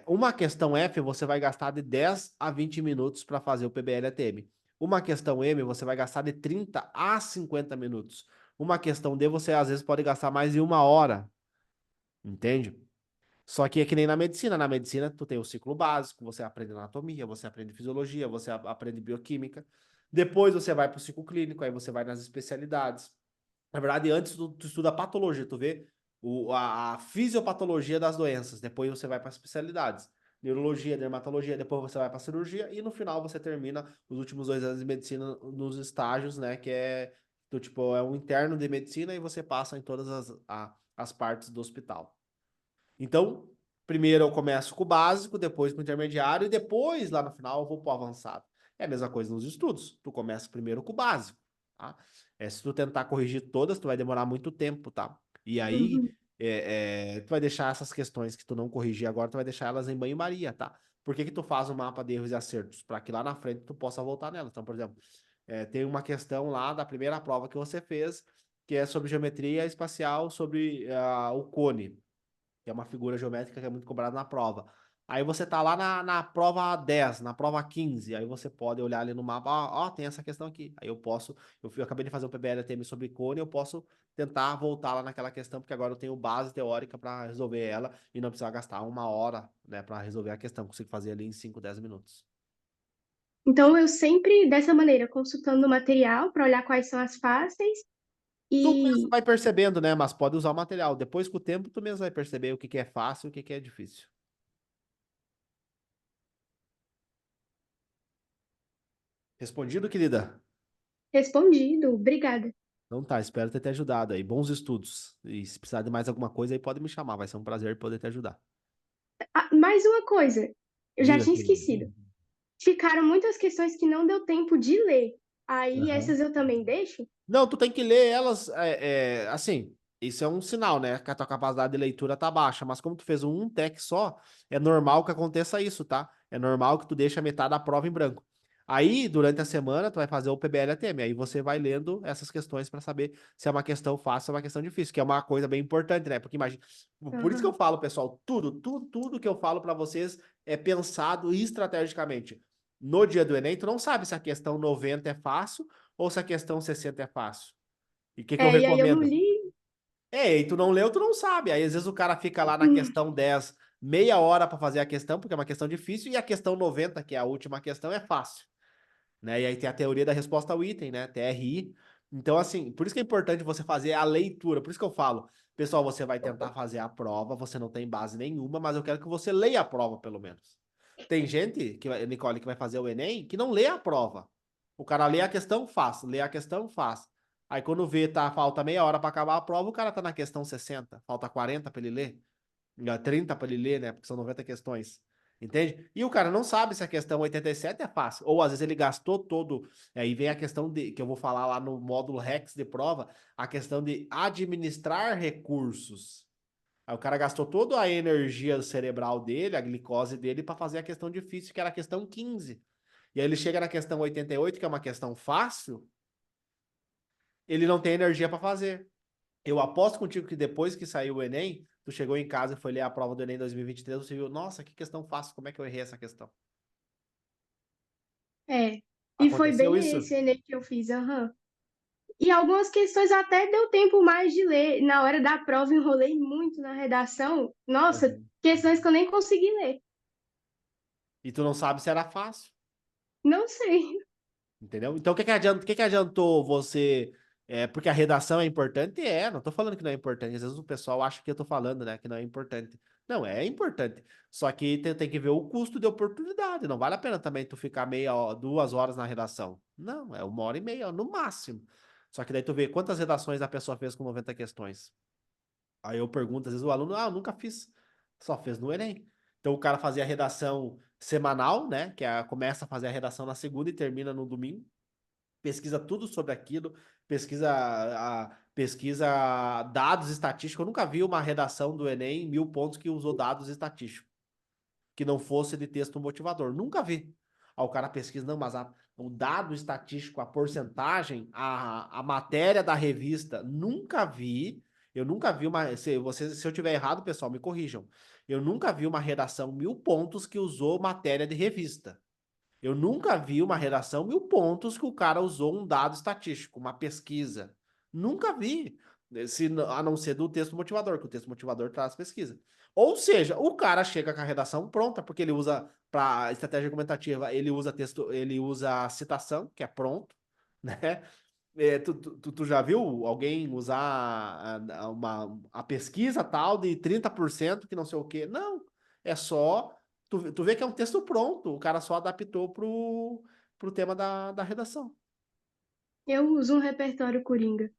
Uma questão F você vai gastar de 10 a 20 minutos para fazer o PBL ATM. Uma questão M você vai gastar de 30 a 50 minutos. Uma questão D você às vezes pode gastar mais de 1 hora, entende? Só que é que nem na medicina. Na medicina, tu tem o ciclo básico, você aprende anatomia, você aprende fisiologia, você aprende bioquímica. Depois você vai para o ciclo clínico, aí você vai nas especialidades. Na verdade, antes tu estuda patologia, tu vê a fisiopatologia das doenças. Depois você vai para as especialidades. Neurologia, dermatologia, depois você vai para cirurgia e no final você termina os últimos 2 anos de medicina nos estágios, né? Que é, tipo, é um interno de medicina e você passa em todas as partes do hospital. Então, primeiro eu começo com o básico, depois com o intermediário e depois, lá no final, eu vou para o avançado. É a mesma coisa nos estudos. Tu começa primeiro com o básico, tá? Se tu tentar corrigir todas, tu vai demorar muito tempo, tá? E aí, Uhum. tu vai deixar essas questões que tu não corrigir agora, tu vai deixar elas em banho-maria, tá? Por que que tu faz um mapa de erros e acertos? Para que lá na frente tu possa voltar nela. Então, por exemplo, tem uma questão lá da primeira prova que você fez, que é sobre geometria espacial, sobre o cone, que é uma figura geométrica que é muito cobrada na prova. Aí você tá lá na prova 10, na prova 15, aí você pode olhar ali no mapa, ó, tem essa questão aqui. Aí eu acabei de fazer um PBL-ATM sobre cone, eu posso tentar voltar lá naquela questão, porque agora eu tenho base teórica para resolver ela e não precisar gastar 1 hora, né, para resolver a questão. Consigo fazer ali em 5, 10 minutos. Então, eu sempre, dessa maneira, consultando o material para olhar quais são as fáceis Tu mesmo e vai percebendo, né, mas pode usar o material. Depois, com o tempo, tu mesmo vai perceber o que que é fácil e o que que é difícil. Respondido, querida? respondido. Obrigada. Então tá, espero ter te ajudado aí. Bons estudos. E se precisar de mais alguma coisa aí, pode me chamar. Vai ser um prazer poder te ajudar. Ah, mais uma coisa, eu já Diga, tinha querido. esquecido. Ficaram muitas questões que não deu tempo de ler. Aí Aham. essas eu também deixo? Não, tu tem que ler elas, assim, isso é um sinal, né? Que a tua capacidade de leitura tá baixa, mas como tu fez um tec só, é normal que aconteça isso, tá? É normal que tu deixe a metade da prova em branco. Aí, durante a semana, tu vai fazer o PBL-ATM, aí você vai lendo essas questões para saber se é uma questão fácil ou uma questão difícil, que é uma coisa bem importante, né? Porque imagina, por isso que eu Aham. falo, pessoal, tudo que eu falo para vocês é pensado estrategicamente. No dia do Enem, tu não sabe se a questão 90 é fácil ou se a questão 60 é fácil. E o que que eu É, e aí eu não recomendo? li. E tu não leu, tu não sabe. Aí às vezes o cara fica lá na questão 10 meia hora para fazer a questão, porque é uma questão difícil, e a questão 90 que é a última questão, é fácil, né? E aí tem a teoria da resposta ao item, né? TRI. Então, assim, por isso que é importante você fazer a leitura. Por isso que eu falo, pessoal, você vai tentar fazer a prova, você não tem base nenhuma, mas eu quero que você leia a prova, pelo menos. Tem gente, Nicole, que vai fazer o Enem, que não lê a prova. O cara lê a questão, faz. Lê a questão, faz. Aí quando vê, falta meia hora para acabar a prova, o cara tá na questão 60. Falta 40 para ele ler. 30 para ele ler, né? Porque são 90 questões. Entende? E o cara não sabe se a questão 87 é fácil. Ou às vezes ele gastou todo. Aí vem a questão de que eu vou falar lá no módulo Rex de prova, a questão de administrar recursos. Aí o cara gastou toda a energia cerebral dele, a glicose dele, para fazer a questão difícil, que era a questão 15. E aí ele chega na questão 88, que é uma questão fácil, ele não tem energia para fazer. Eu aposto contigo que depois que saiu o Enem, tu chegou em casa e foi ler a prova do Enem 2023, você viu, nossa, que questão fácil, como é que eu errei essa questão? É. E foi Aconteceu bem isso? esse Enem que eu fiz, aham. E algumas questões até deu tempo mais de ler. Na hora da prova, enrolei muito na redação. Nossa, Uhum. questões que eu nem consegui ler. E tu não sabe se era fácil. Não sei. Entendeu? Então, o que que adiantou você? Porque a redação é importante? Não tô falando que não é importante. Às vezes o pessoal acha que eu tô falando, né, que não é importante. Não, é importante. Só que tem que ver o custo de oportunidade. Não vale a pena também tu ficar 2 horas na redação. Não, é 1 hora e meia, no máximo. Só que daí tu vê quantas redações a pessoa fez com 90 questões. Aí eu pergunto, às vezes o aluno, eu nunca fiz. Só fez no Enem. Então o cara fazia a redação semanal, né? Começa a fazer a redação na segunda e termina no domingo. Pesquisa tudo sobre aquilo, pesquisa dados estatísticos. Eu nunca vi uma redação do Enem, 1.000 pontos, que usou dados estatísticos, que não fosse de texto motivador. Nunca vi. Aí o cara pesquisa, não, mas o dado estatístico, a porcentagem, a matéria da revista, nunca vi. Eu nunca vi uma. Se eu tiver errado, pessoal, me corrijam. Eu nunca vi uma redação 1.000 pontos que usou matéria de revista. Eu nunca vi uma redação 1.000 pontos que o cara usou um dado estatístico, uma pesquisa. Nunca vi. A não ser do texto motivador, que o texto motivador traz pesquisa. Ou seja, o cara chega com a redação pronta, porque ele usa, para estratégia argumentativa, ele usa texto, ele usa citação, que é pronto, né? Tu já viu alguém usar a pesquisa tal de 30% que não sei o quê? Não. É só. Tu vê que é um texto pronto, o cara só adaptou pro tema da redação. Eu uso um repertório Coringa.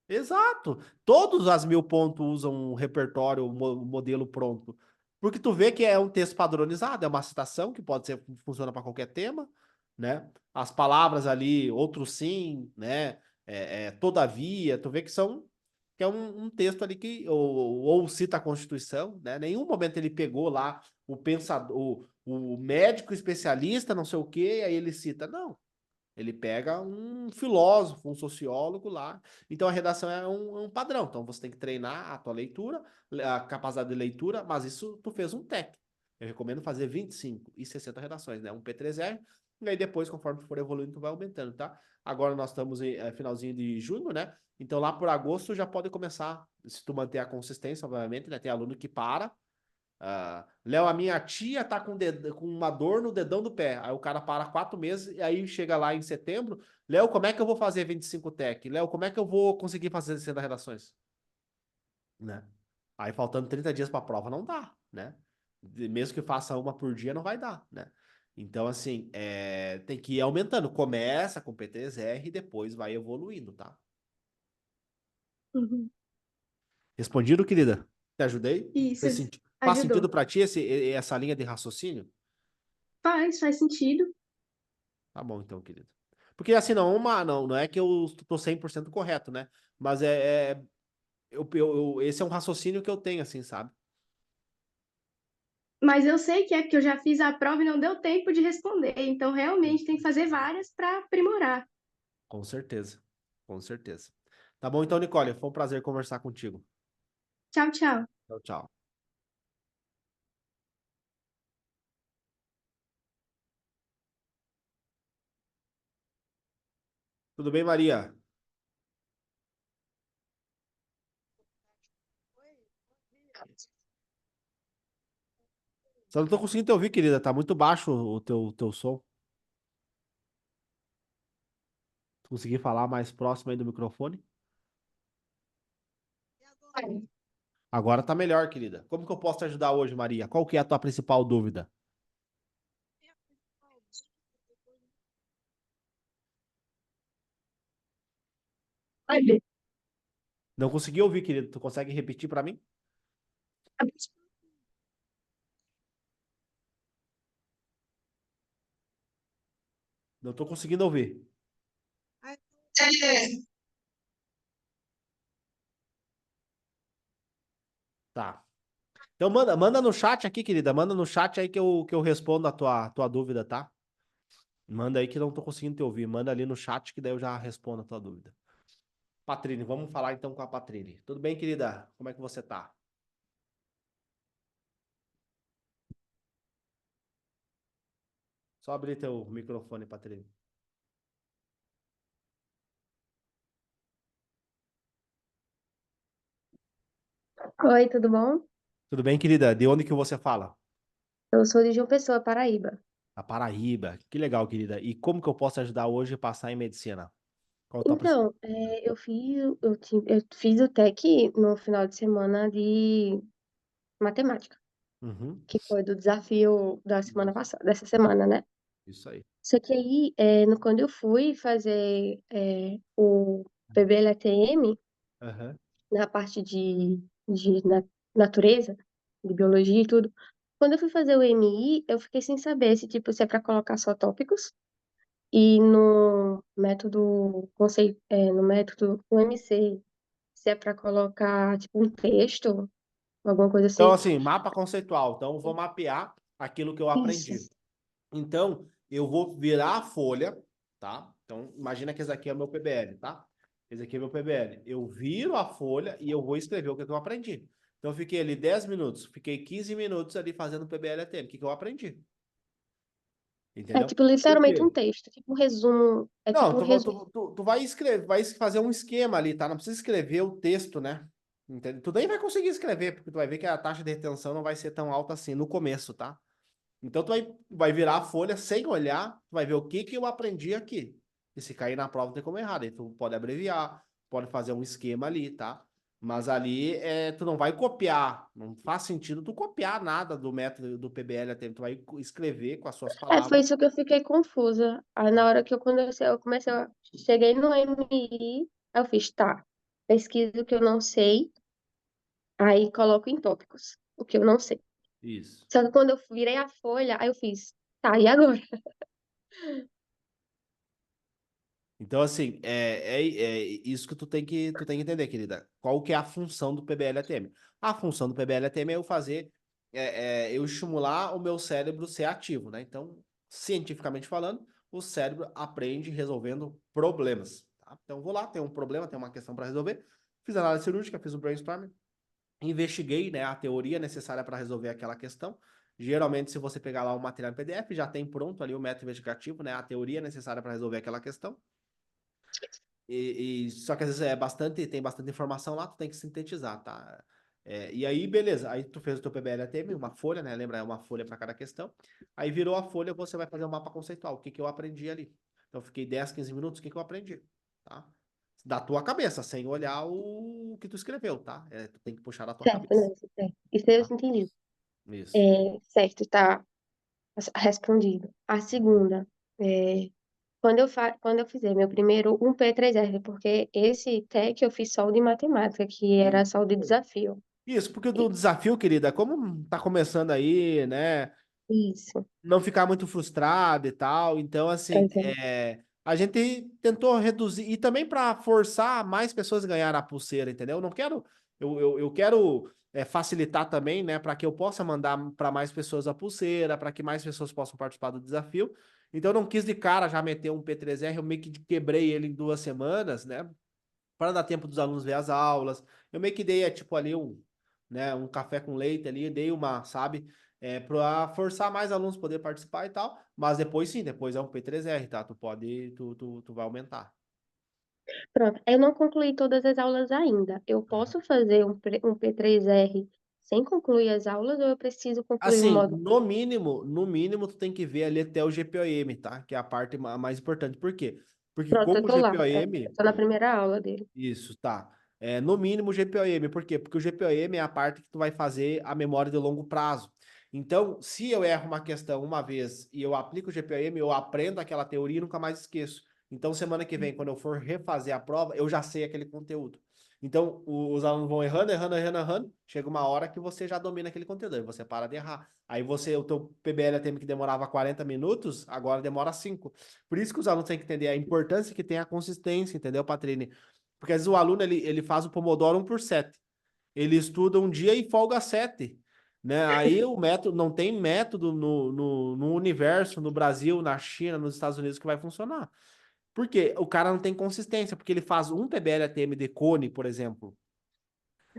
Exato. Todos as 1.000 pontos usam um repertório, um modelo pronto. Porque tu vê que é um texto padronizado, é uma citação que pode ser, funciona para qualquer tema, né? As palavras ali, outro sim, né? Todavia, tu vê que é um texto ali que ou cita a Constituição, né? Nenhum momento ele pegou lá o pensador, o médico especialista, não sei o quê, e aí ele cita. Não. Ele pega um filósofo, um sociólogo lá. Então a redação é um padrão. Então você tem que treinar a tua leitura, a capacidade de leitura, mas isso tu fez um TEC. Eu recomendo fazer 25 e 60 redações, né? Um P3R, e aí depois, conforme tu for evoluindo, tu vai aumentando, tá? Agora nós estamos em finalzinho de junho, né? Então lá por agosto já pode começar, se tu manter a consistência, obviamente, né? Tem aluno que para. Léo, a minha tia tá com uma dor no dedão do pé. Aí o cara para 4 meses e aí chega lá em setembro. Léo, como é que eu vou fazer 25 tech? Léo, como é que eu vou conseguir fazer 60 redações? Né? Aí faltando 30 dias para a prova não dá, né? Mesmo que faça uma por dia, não vai dar, né? Então, assim, tem que ir aumentando. Começa com P3R e depois vai evoluindo, tá? Uhum. Respondido, querida? Te ajudei? Isso, Faz sentido ajudou. para ti essa linha de raciocínio? Faz sentido. Tá bom, então, querido. Porque assim, não é que eu tô 100% correto, né? Mas esse é um raciocínio que eu tenho, assim, sabe? Mas eu sei que é porque eu já fiz a prova e não deu tempo de responder. Então, realmente, tem que fazer várias para aprimorar. Com certeza. Com certeza. Tá bom, então, Nicole, foi um prazer conversar contigo. Tchau, tchau. Tchau, tchau. Tudo bem, Maria? Só não tô conseguindo te ouvir, querida. Tá muito baixo o teu som. Tu conseguir falar mais próximo aí do microfone? Agora tá melhor, querida. Como que eu posso te ajudar hoje, Maria? Qual que é a tua principal dúvida? Não consegui ouvir, querido. Tu consegue repetir para mim? Não tô conseguindo ouvir. Tá. Então manda no chat aqui, querida. Manda no chat aí que eu respondo a tua dúvida, tá? Manda aí que eu não tô conseguindo te ouvir. Manda ali no chat que daí eu já respondo a tua dúvida. Patrine, vamos falar então com a Patrine. Tudo bem, querida? Como é que você tá? Só abrir teu microfone, Patrine. Oi, tudo bom? Tudo bem, querida? De onde que você fala? Eu sou de João Pessoa, Paraíba. Da Paraíba. Que legal, querida. E como que eu posso te ajudar hoje a passar em medicina? Qual a tua principal Então, dúvida? eu fiz o TEC no final de semana de matemática, Uhum. que foi do desafio da semana passada, dessa semana, né? Isso aí. Só que aí, quando eu fui fazer o PBLATM, Aham. na parte de natureza, de biologia e tudo, quando eu fui fazer o MI, eu fiquei sem saber se é para colocar só tópicos. E no método UMC, se é para colocar tipo um texto, alguma coisa Então, assim. assim, mapa conceitual. Então, eu vou mapear aquilo que eu Isso. aprendi. Então, eu vou virar a folha, tá? Então, imagina que esse aqui é o meu PBL, tá? Esse aqui é o meu PBL. Eu viro a folha e eu vou escrever o que eu aprendi. Então, eu fiquei ali 10 minutos, fiquei 15 minutos ali fazendo PBL ATM. O que eu aprendi? É Entendeu? tipo Por literalmente um quê? texto, tipo um resumo. É Não, tipo um tu, resumo. tu, tu, tu vai escrever, vai fazer um esquema ali, tá? Não precisa escrever o texto, né? Entendeu? Tu nem vai conseguir escrever, porque tu vai ver que a taxa de retenção não vai ser tão alta assim no começo, tá? Então tu vai virar a folha sem olhar, tu vai ver o que que eu aprendi aqui. E se cair na prova, não tem como errar. Aí tu pode abreviar, pode fazer um esquema ali, tá? Mas ali tu não vai copiar. Não faz sentido tu copiar nada do método do PBL até. Tu vai escrever com as suas Foi palavras. isso que eu fiquei confusa. Aí na hora que cheguei no MI, aí eu fiz, tá, pesquiso o que eu não sei, aí coloco em tópicos, o que eu não sei. Isso. Só que quando eu virei a folha, aí eu fiz, tá, e agora? Então, assim, é isso que tu tem que entender, querida. Qual que é a função do PBL-ATM? A função do PBL-ATM é eu fazer, eu estimular o meu cérebro ser ativo, né? Então, cientificamente falando, o cérebro aprende resolvendo problemas, tá? Então, vou lá, tem um problema, tem uma questão para resolver, fiz análise cirúrgica, fiz o brainstorming, investiguei, né, a teoria necessária para resolver aquela questão, Geralmente, se você pegar lá o material em PDF, já tem pronto ali o método investigativo, né? A teoria necessária para resolver aquela questão. Só que às vezes tem bastante informação lá, tu tem que sintetizar, tá? E aí, beleza. Aí tu fez o teu PBL-ATM, uma folha, né? Lembra? É uma folha para cada questão. Aí virou a folha, você vai fazer um mapa conceitual. O que que eu aprendi ali? Então, eu fiquei 10, 15 minutos, o que que eu aprendi? Tá? Da tua cabeça, sem olhar o que tu escreveu, tá? Tu tem que puxar da tua Certo, cabeça, não, certo. Isso eu tá? entendi. Isso. Certo, tá respondido. A segunda, é, quando eu fizer meu primeiro 1P3R, porque esse TEC eu fiz só o de matemática, que era só o de desafio. Isso, porque do desafio, querida, como tá começando aí, né? Isso, Não ficar muito frustrado e tal. Então, assim, exato. a gente tentou reduzir e também para forçar mais pessoas a ganhar a pulseira, entendeu? Eu não quero, eu quero facilitar também, né, para que eu possa mandar para mais pessoas a pulseira, para que mais pessoas possam participar do desafio. Então, eu não quis de cara já meter um P3R, eu meio que quebrei ele em 2 semanas, né? Para dar tempo dos alunos ver as aulas. Eu meio que dei, tipo, ali um café com leite ali, dei uma, sabe? Para forçar mais alunos poder participar e tal. Mas depois sim, depois é um P3R, tá? Tu vai aumentar. Pronto, eu não concluí todas as aulas ainda. Eu Aham. posso fazer um P3R sem concluir as aulas ou eu preciso concluir o Assim, módulo? no mínimo, tu tem que ver ali até o GPOM, tá? Que é a parte mais importante. Por quê? Porque Pronto, eu como o tô lá. GPOM, Tô na primeira aula dele. isso, tá. No mínimo o GPOM. Por quê? Porque o GPOM é a parte que tu vai fazer a memória de longo prazo. Então, se eu erro uma questão uma vez e eu aplico o GPOM, eu aprendo aquela teoria e nunca mais esqueço. Então, semana que vem, quando eu for refazer a prova, eu já sei aquele conteúdo. Então, os alunos vão errando, errando, errando, errando. Chega uma hora que você já domina aquele conteúdo, aí você para de errar. Aí o teu PBL-ATM que demorava 40 minutos, agora demora 5. Por isso que os alunos têm que entender a importância que tem a consistência, entendeu, Patrícia? Porque às vezes o aluno ele faz o Pomodoro 1 por 7. Ele estuda um dia e folga 7. Né? Aí o método não tem método no universo, no Brasil, na China, nos Estados Unidos que vai funcionar. Por quê? O cara não tem consistência, porque ele faz um PBL-ATM de cone, por exemplo.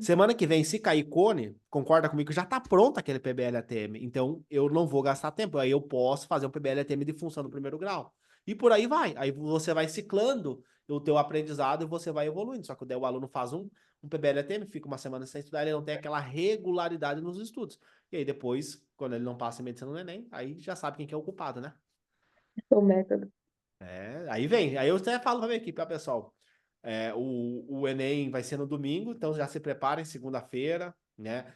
Semana que vem, se cair cone, concorda comigo, já tá pronto aquele PBL-ATM. Então, eu não vou gastar tempo. Aí eu posso fazer um PBL-ATM de função do primeiro grau. E por aí vai. Aí você vai ciclando o teu aprendizado e você vai evoluindo. Só que daí o aluno faz um PBL-ATM, fica uma semana sem estudar, ele não tem aquela regularidade nos estudos. E aí depois, quando ele não passa em medicina no Enem, aí já sabe quem que é o culpado, né? O método. Aí vem. Aí eu até falo pra minha equipe, ó, pessoal. O Enem vai ser no domingo, então já se preparem segunda-feira, né?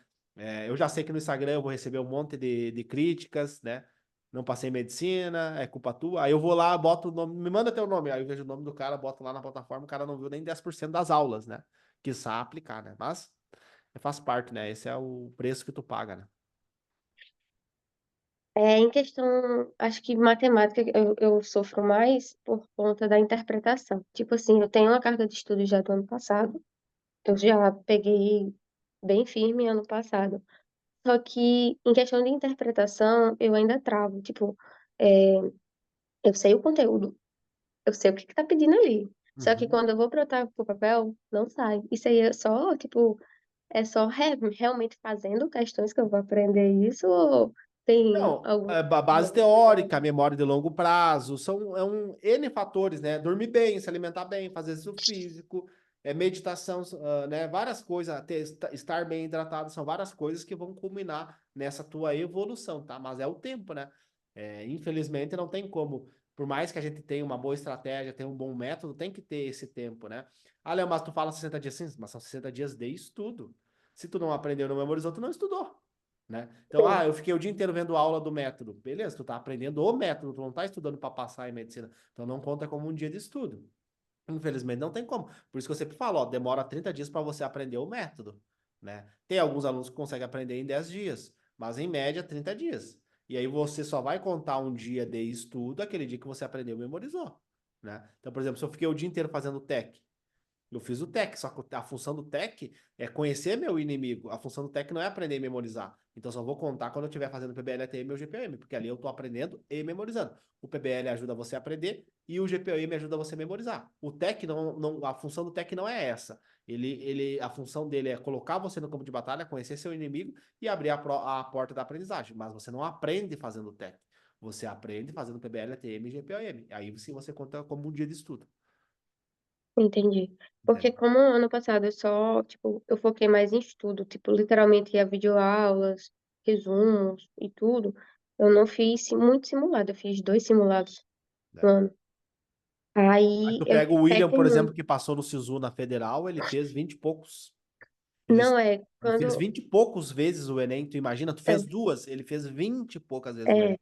Eu já sei que no Instagram eu vou receber um monte de críticas, né? Não passei em medicina, é culpa tua. Aí eu vou lá, boto o nome, me manda teu nome. Aí eu vejo o nome do cara, boto lá na plataforma, o cara não viu nem 10% das aulas, né? Quiçá aplicar, né? Mas faz parte, né? Esse é o preço que tu paga, né? Em questão, acho que matemática eu sofro mais por conta da interpretação. Tipo assim, eu tenho uma carga de estudo já do ano passado, eu já peguei bem firme ano passado. Só que em questão de interpretação, eu ainda travo. Tipo, é, eu sei o conteúdo, eu sei o que que tá pedindo ali. Só que Uhum. quando eu vou botar pro papel, não sai. Isso aí é só, tipo, é só realmente fazendo questões que eu vou aprender isso ou tem Não, algum base nome especial? teórica, memória de longo prazo, são N fatores, né? Dormir bem, se alimentar bem, fazer exercício físico, meditação, né? Várias coisas, estar bem hidratado, são várias coisas que vão culminar nessa tua evolução, tá? Mas é o tempo, né? Infelizmente não tem como, por mais que a gente tenha uma boa estratégia, tenha um bom método, tem que ter esse tempo, né? Ah, Léo, mas tu fala 60 dias sim, mas são 60 dias de estudo. Se tu não aprendeu, não memorizou, tu não estudou. Né? Então, Sim. eu fiquei o dia inteiro vendo aula do método. Beleza, tu tá aprendendo o método, tu não tá estudando para passar em medicina. Então não conta como um dia de estudo. Infelizmente não tem como. Por isso que eu sempre falo, ó, demora 30 dias para você aprender o método, né? Tem alguns alunos que conseguem aprender em 10 dias, mas em média 30 dias. E aí você só vai contar um dia de estudo aquele dia que você aprendeu e memorizou, né? Então, por exemplo, se eu fiquei o dia inteiro fazendo TEC, eu fiz o TEC, só que a função do TEC é conhecer meu inimigo. A função do TEC não é aprender e memorizar. Então, só vou contar quando eu estiver fazendo PBL, ATM ou GPM, porque ali eu estou aprendendo e memorizando. O PBL ajuda você a aprender e o GPM ajuda você a memorizar. O TEC a função do TEC não é essa. A função dele é colocar você no campo de batalha, conhecer seu inimigo e abrir a porta da aprendizagem. Mas você não aprende fazendo o TEC. Você aprende fazendo PBL, ATM e GPM. Aí sim você conta como um dia de estudo. Entendi. Porque Entendeu? como ano passado eu só, tipo, eu foquei mais em estudo, tipo, literalmente ia videoaulas, resumos e tudo, eu não fiz muito simulado, eu fiz 2 simulados no Né? ano. Aí Aí tu eu pega o William, pequei por exemplo, muito. que passou no SISU na Federal, ele fez 20 e poucos. Ele, Não é, ele fez quando, 20 e poucos vezes o Enem. Tu imagina, tu fez é, duas, ele fez 20 e poucas vezes o Enem. é,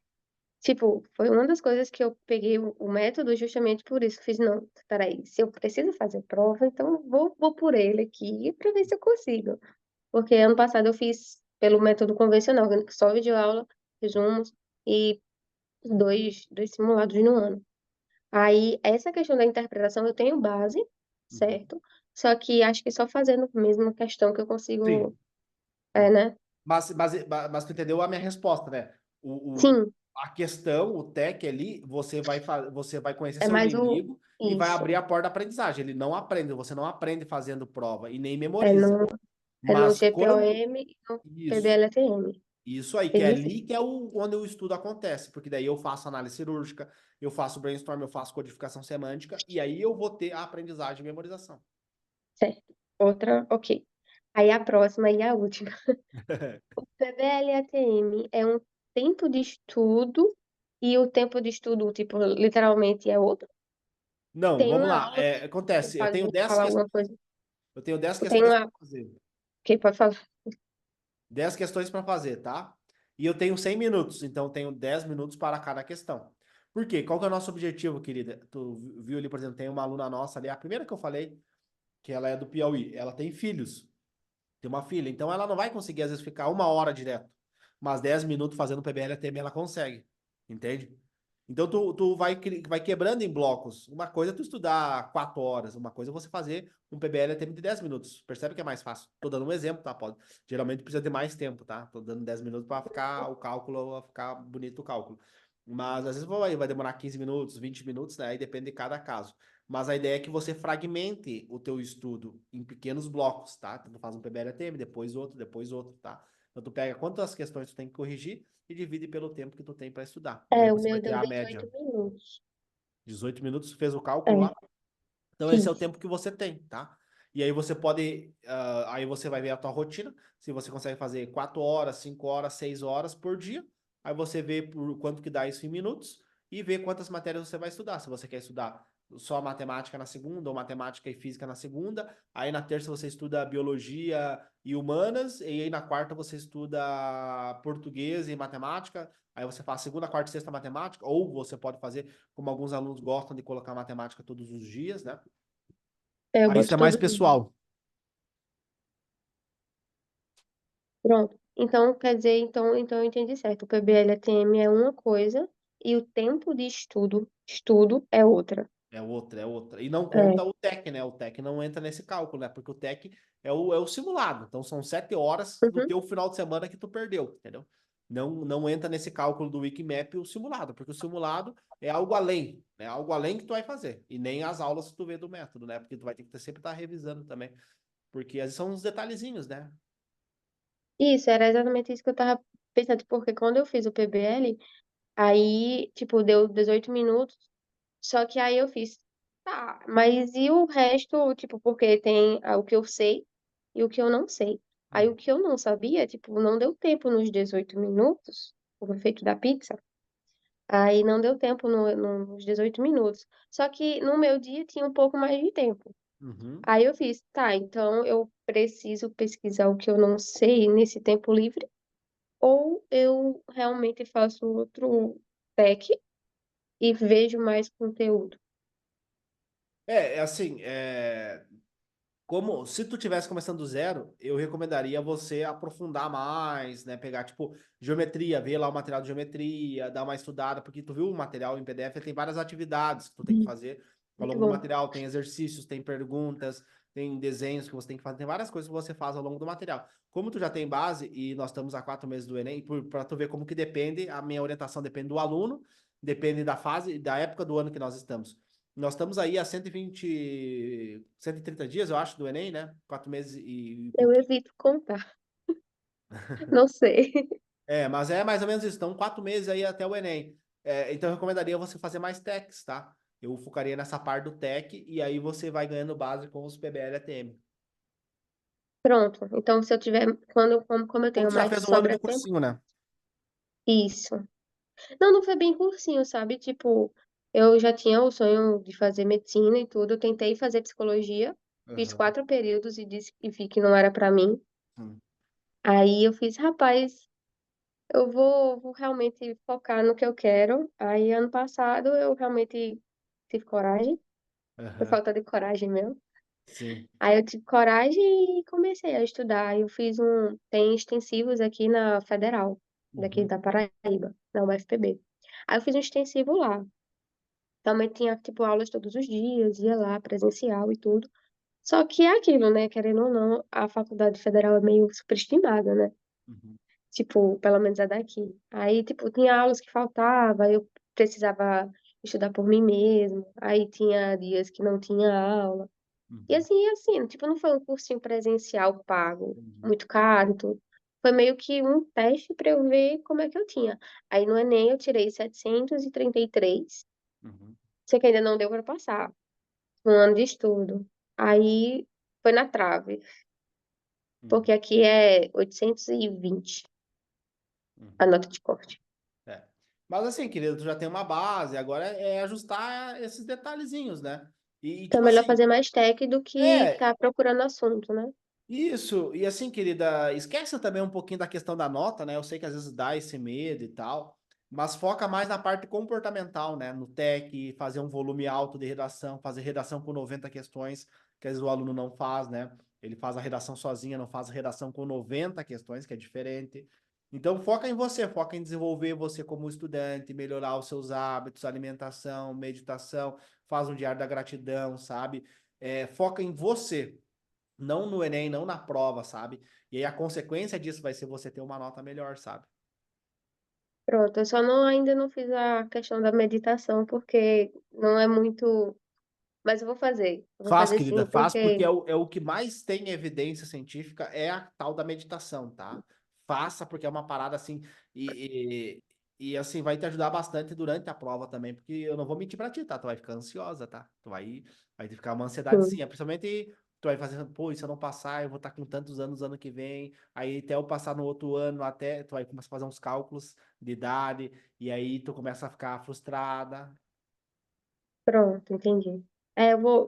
tipo, foi uma das coisas que eu peguei o método justamente por isso. Fiz, não, peraí, se eu preciso fazer prova, então vou por ele aqui pra ver se eu consigo. Porque ano passado eu fiz pelo método convencional, só videoaula, resumos e dois simulados no ano. Aí, essa questão da interpretação eu tenho base, Uhum. certo? Só que acho que só fazendo mesmo a questão que eu consigo, Sim. né? Mas tu entendeu a minha resposta, né? Sim, A questão, o TEC ali, você vai conhecer é seu mais o inimigo e vai isso. abrir a porta da aprendizagem. Ele não aprende, você não aprende fazendo prova e nem É memoriza. no, é no Mas quando. GPOM e no Isso. PBLTM. Isso aí, que Fiz é assim, ali que é onde o estudo acontece, porque daí eu faço análise cirúrgica, eu faço brainstorm, eu faço codificação semântica, e aí eu vou ter a aprendizagem e memorização. certo. Outra, ok. Aí a próxima e a última. O PBL-ATM é um tempo de estudo e o tempo de estudo, tipo, literalmente é outro. Não, Tem vamos uma lá. aula que Acontece, eu tenho pode 10 falar alguma coisa. eu tenho 10 Tem questões para uma fazer. que pode falar. 10 questões para fazer, tá? E eu tenho 100 minutos, então eu tenho 10 minutos para cada questão. Por quê? Qual que é o nosso objetivo, querida? Tu viu ali, por exemplo, tem uma aluna nossa ali, a primeira que eu falei, que ela é do Piauí, ela tem filhos. Tem uma filha, então ela não vai conseguir, às vezes, ficar 1 hora direto. Mas 10 minutos fazendo PBL ATM ela consegue. Entende? Então tu vai quebrando em blocos. Uma coisa é tu estudar 4 horas, uma coisa é você fazer um PBL ATM de 10 minutos. Percebe que é mais fácil. Tô dando um exemplo, tá? Geralmente precisa de mais tempo, tá? Tô dando 10 minutos para ficar o cálculo, pra ficar bonito o cálculo. Mas às vezes vai demorar 15 minutos, 20 minutos, né? Aí depende de cada caso. Mas a ideia é que você fragmente o teu estudo em pequenos blocos, tá? Então, tu faz um PBL-ATM, depois outro, tá? Então, tu pega quantas questões tu tem que corrigir e divide pelo tempo que tu tem para estudar. Daí É, o você vai meu ter deu a 18 média. minutos. 18 minutos, fez o cálculo É, lá? Então, esse é o fiz. tempo que você tem, tá? E aí você pode, aí você vai ver a tua rotina, se você consegue fazer 4 horas, 5 horas, 6 horas por dia. Aí você vê por quanto que dá isso em minutos e vê quantas matérias você vai estudar. Se você quer estudar só matemática na segunda ou matemática e física na segunda, aí na terça você estuda biologia e humanas, e aí na quarta você estuda português e matemática. Aí você faz segunda, quarta e sexta matemática, ou você pode fazer como alguns alunos gostam de colocar matemática todos os dias, né? É, eu Aí isso boto é mais todo dia. pessoal. Pronto. Então, quer dizer, então eu entendi certo. O PBL-ATM é uma coisa e o tempo de estudo é outra. É outra, é outra. E não É. conta o TEC, né? O TEC não entra nesse cálculo, né? Porque o TEC é o simulado. Então são 7 horas do Uhum. teu final de semana que tu perdeu, entendeu? Não entra nesse cálculo do Wikimap o simulado, porque o simulado é algo além, né? Algo além que tu vai fazer. E nem as aulas que tu vê do método, né? Porque tu vai ter que sempre estar revisando também. Porque são uns detalhezinhos, né? Isso, era exatamente isso que eu tava pensando, porque quando eu fiz o PBL, aí, tipo, deu 18 minutos, só que aí eu fiz, tá, mas e o resto, tipo, porque tem o que eu sei e o que eu não sei. Aí o que eu não sabia, tipo, não deu tempo nos 18 minutos, o efeito da pizza, aí não deu tempo nos 18 minutos. Só que no meu dia tinha um pouco mais de tempo. Uhum. Aí eu fiz, tá, então eu preciso pesquisar o que eu não sei nesse tempo livre, ou eu realmente faço outro pack e vejo mais conteúdo. É assim, como se tu tivesse começando do zero, eu recomendaria você aprofundar mais, né? Pegar, tipo, geometria, ver lá o material de geometria, dar uma estudada, porque tu viu o material em PDF, ele tem várias atividades que tu tem que fazer ao Muito longo do bom. material, tem exercícios, tem perguntas, tem desenhos que você tem que fazer, tem várias coisas que você faz ao longo do material. Como tu já tem base e nós estamos há 4 meses do Enem, para tu ver como que depende, a minha orientação depende do aluno, depende da fase, da época do ano que nós estamos. Nós estamos aí há 120, 130 dias, eu acho, do Enem, né? 4 meses e Eu pouquinho. evito contar. Não sei. Mas é mais ou menos isso. Então, 4 meses aí até o Enem. Então, eu recomendaria você fazer mais techs, tá? Eu focaria nessa parte do tech e aí você vai ganhando base com os PBL ATM. Pronto. Então, se eu tiver, como eu Como tenho tu já mais fez um ano de sobra tempo, cursinho, né? isso. Não, não foi bem cursinho, sabe? Tipo, eu já tinha o sonho de fazer medicina e tudo. Eu tentei fazer psicologia, fiz Aham. 4 períodos e vi que não era pra mim. Hum. Aí eu fiz, rapaz, eu vou realmente focar no que eu quero. Aí ano passado eu realmente tive coragem, foi Aham. falta de coragem mesmo. Sim. Aí eu tive coragem e comecei a estudar. Eu fiz tem extensivos aqui na Federal, daqui Uhum. da Paraíba, na UFPB. Aí eu fiz um extensivo lá. Também tinha, tipo, aulas todos os dias, ia lá, presencial e tudo. Só que é aquilo, né? Querendo ou não, a faculdade federal é meio superestimada, né? Uhum. Tipo, pelo menos a daqui. Aí, tipo, tinha aulas que faltava, eu precisava estudar por mim mesmo. Aí tinha dias que não tinha aula. Uhum. E assim, tipo, não foi um cursinho presencial pago, Entendi. muito caro, e tudo. Foi meio que um teste para eu ver como é que eu tinha. Aí no Enem eu tirei 733, Uhum. sei que ainda não deu para passar, um ano de estudo. Aí foi na trave, Uhum. porque aqui é 820 a Uhum. nota de corte. É. Mas assim, querido, tu já tem uma base, agora é ajustar esses detalhezinhos, né? Então é Tipo melhor assim, fazer mais tech do que é, ficar procurando assunto, né? isso, e assim, querida, esquece também um pouquinho da questão da nota, né? Eu sei que às vezes dá esse medo e tal, mas foca mais na parte comportamental, né? No TEC, fazer um volume alto de redação, fazer redação com 90 questões, que às vezes o aluno não faz, né? Ele faz a redação sozinha, não faz a redação com 90 questões, que é diferente. Então, foca em você, foca em desenvolver você como estudante, melhorar os seus hábitos, alimentação, meditação, faz um diário da gratidão, sabe? Foca em você, não no Enem, não na prova, sabe? E aí a consequência disso vai ser você ter uma nota melhor, sabe? Pronto, eu só ainda não fiz a questão da meditação, porque não é muito. Mas eu vou fazer. Eu vou Faz, fazer querida, sim, faz, porque porque. é o que mais tem evidência científica é a tal da meditação, tá? Faça, porque é uma parada assim, assim, vai te ajudar bastante durante a prova também, porque eu não vou mentir pra ti, tá? Tu vai ficar ansiosa, tá? Vai ficar uma Sim, ansiedadezinha, principalmente tu vai fazer, pô, e se eu não passar, eu vou estar com tantos anos ano que vem, aí até eu passar no outro ano, até tu vai começar a fazer uns cálculos de idade, e aí tu começa a ficar frustrada. pronto, entendi.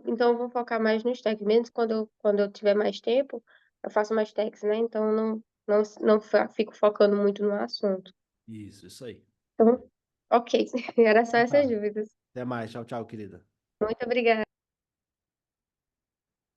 Então eu vou focar mais nos techs. Mesmo quando eu tiver mais tempo, eu faço mais techs, né? Então eu não fico focando muito no assunto. Isso aí. Então, ok. Era só essas Tá. dúvidas. Até mais, tchau, tchau, querida. Muito obrigada.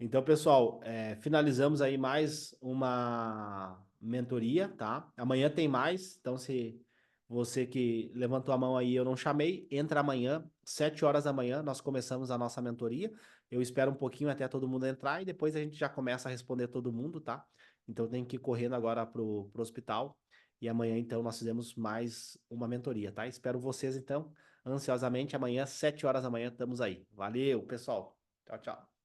Então, pessoal, finalizamos aí mais uma mentoria, tá? Amanhã tem mais, então se você que levantou a mão aí eu não chamei, entra amanhã, 7 horas da manhã, nós começamos a nossa mentoria. Eu espero um pouquinho até todo mundo entrar e depois a gente já começa a responder todo mundo, tá? Então tem que ir correndo agora pro hospital e amanhã então nós fizemos mais uma mentoria, tá? Espero vocês então ansiosamente amanhã, 7 horas da manhã, estamos aí. Valeu, pessoal. Tchau, tchau.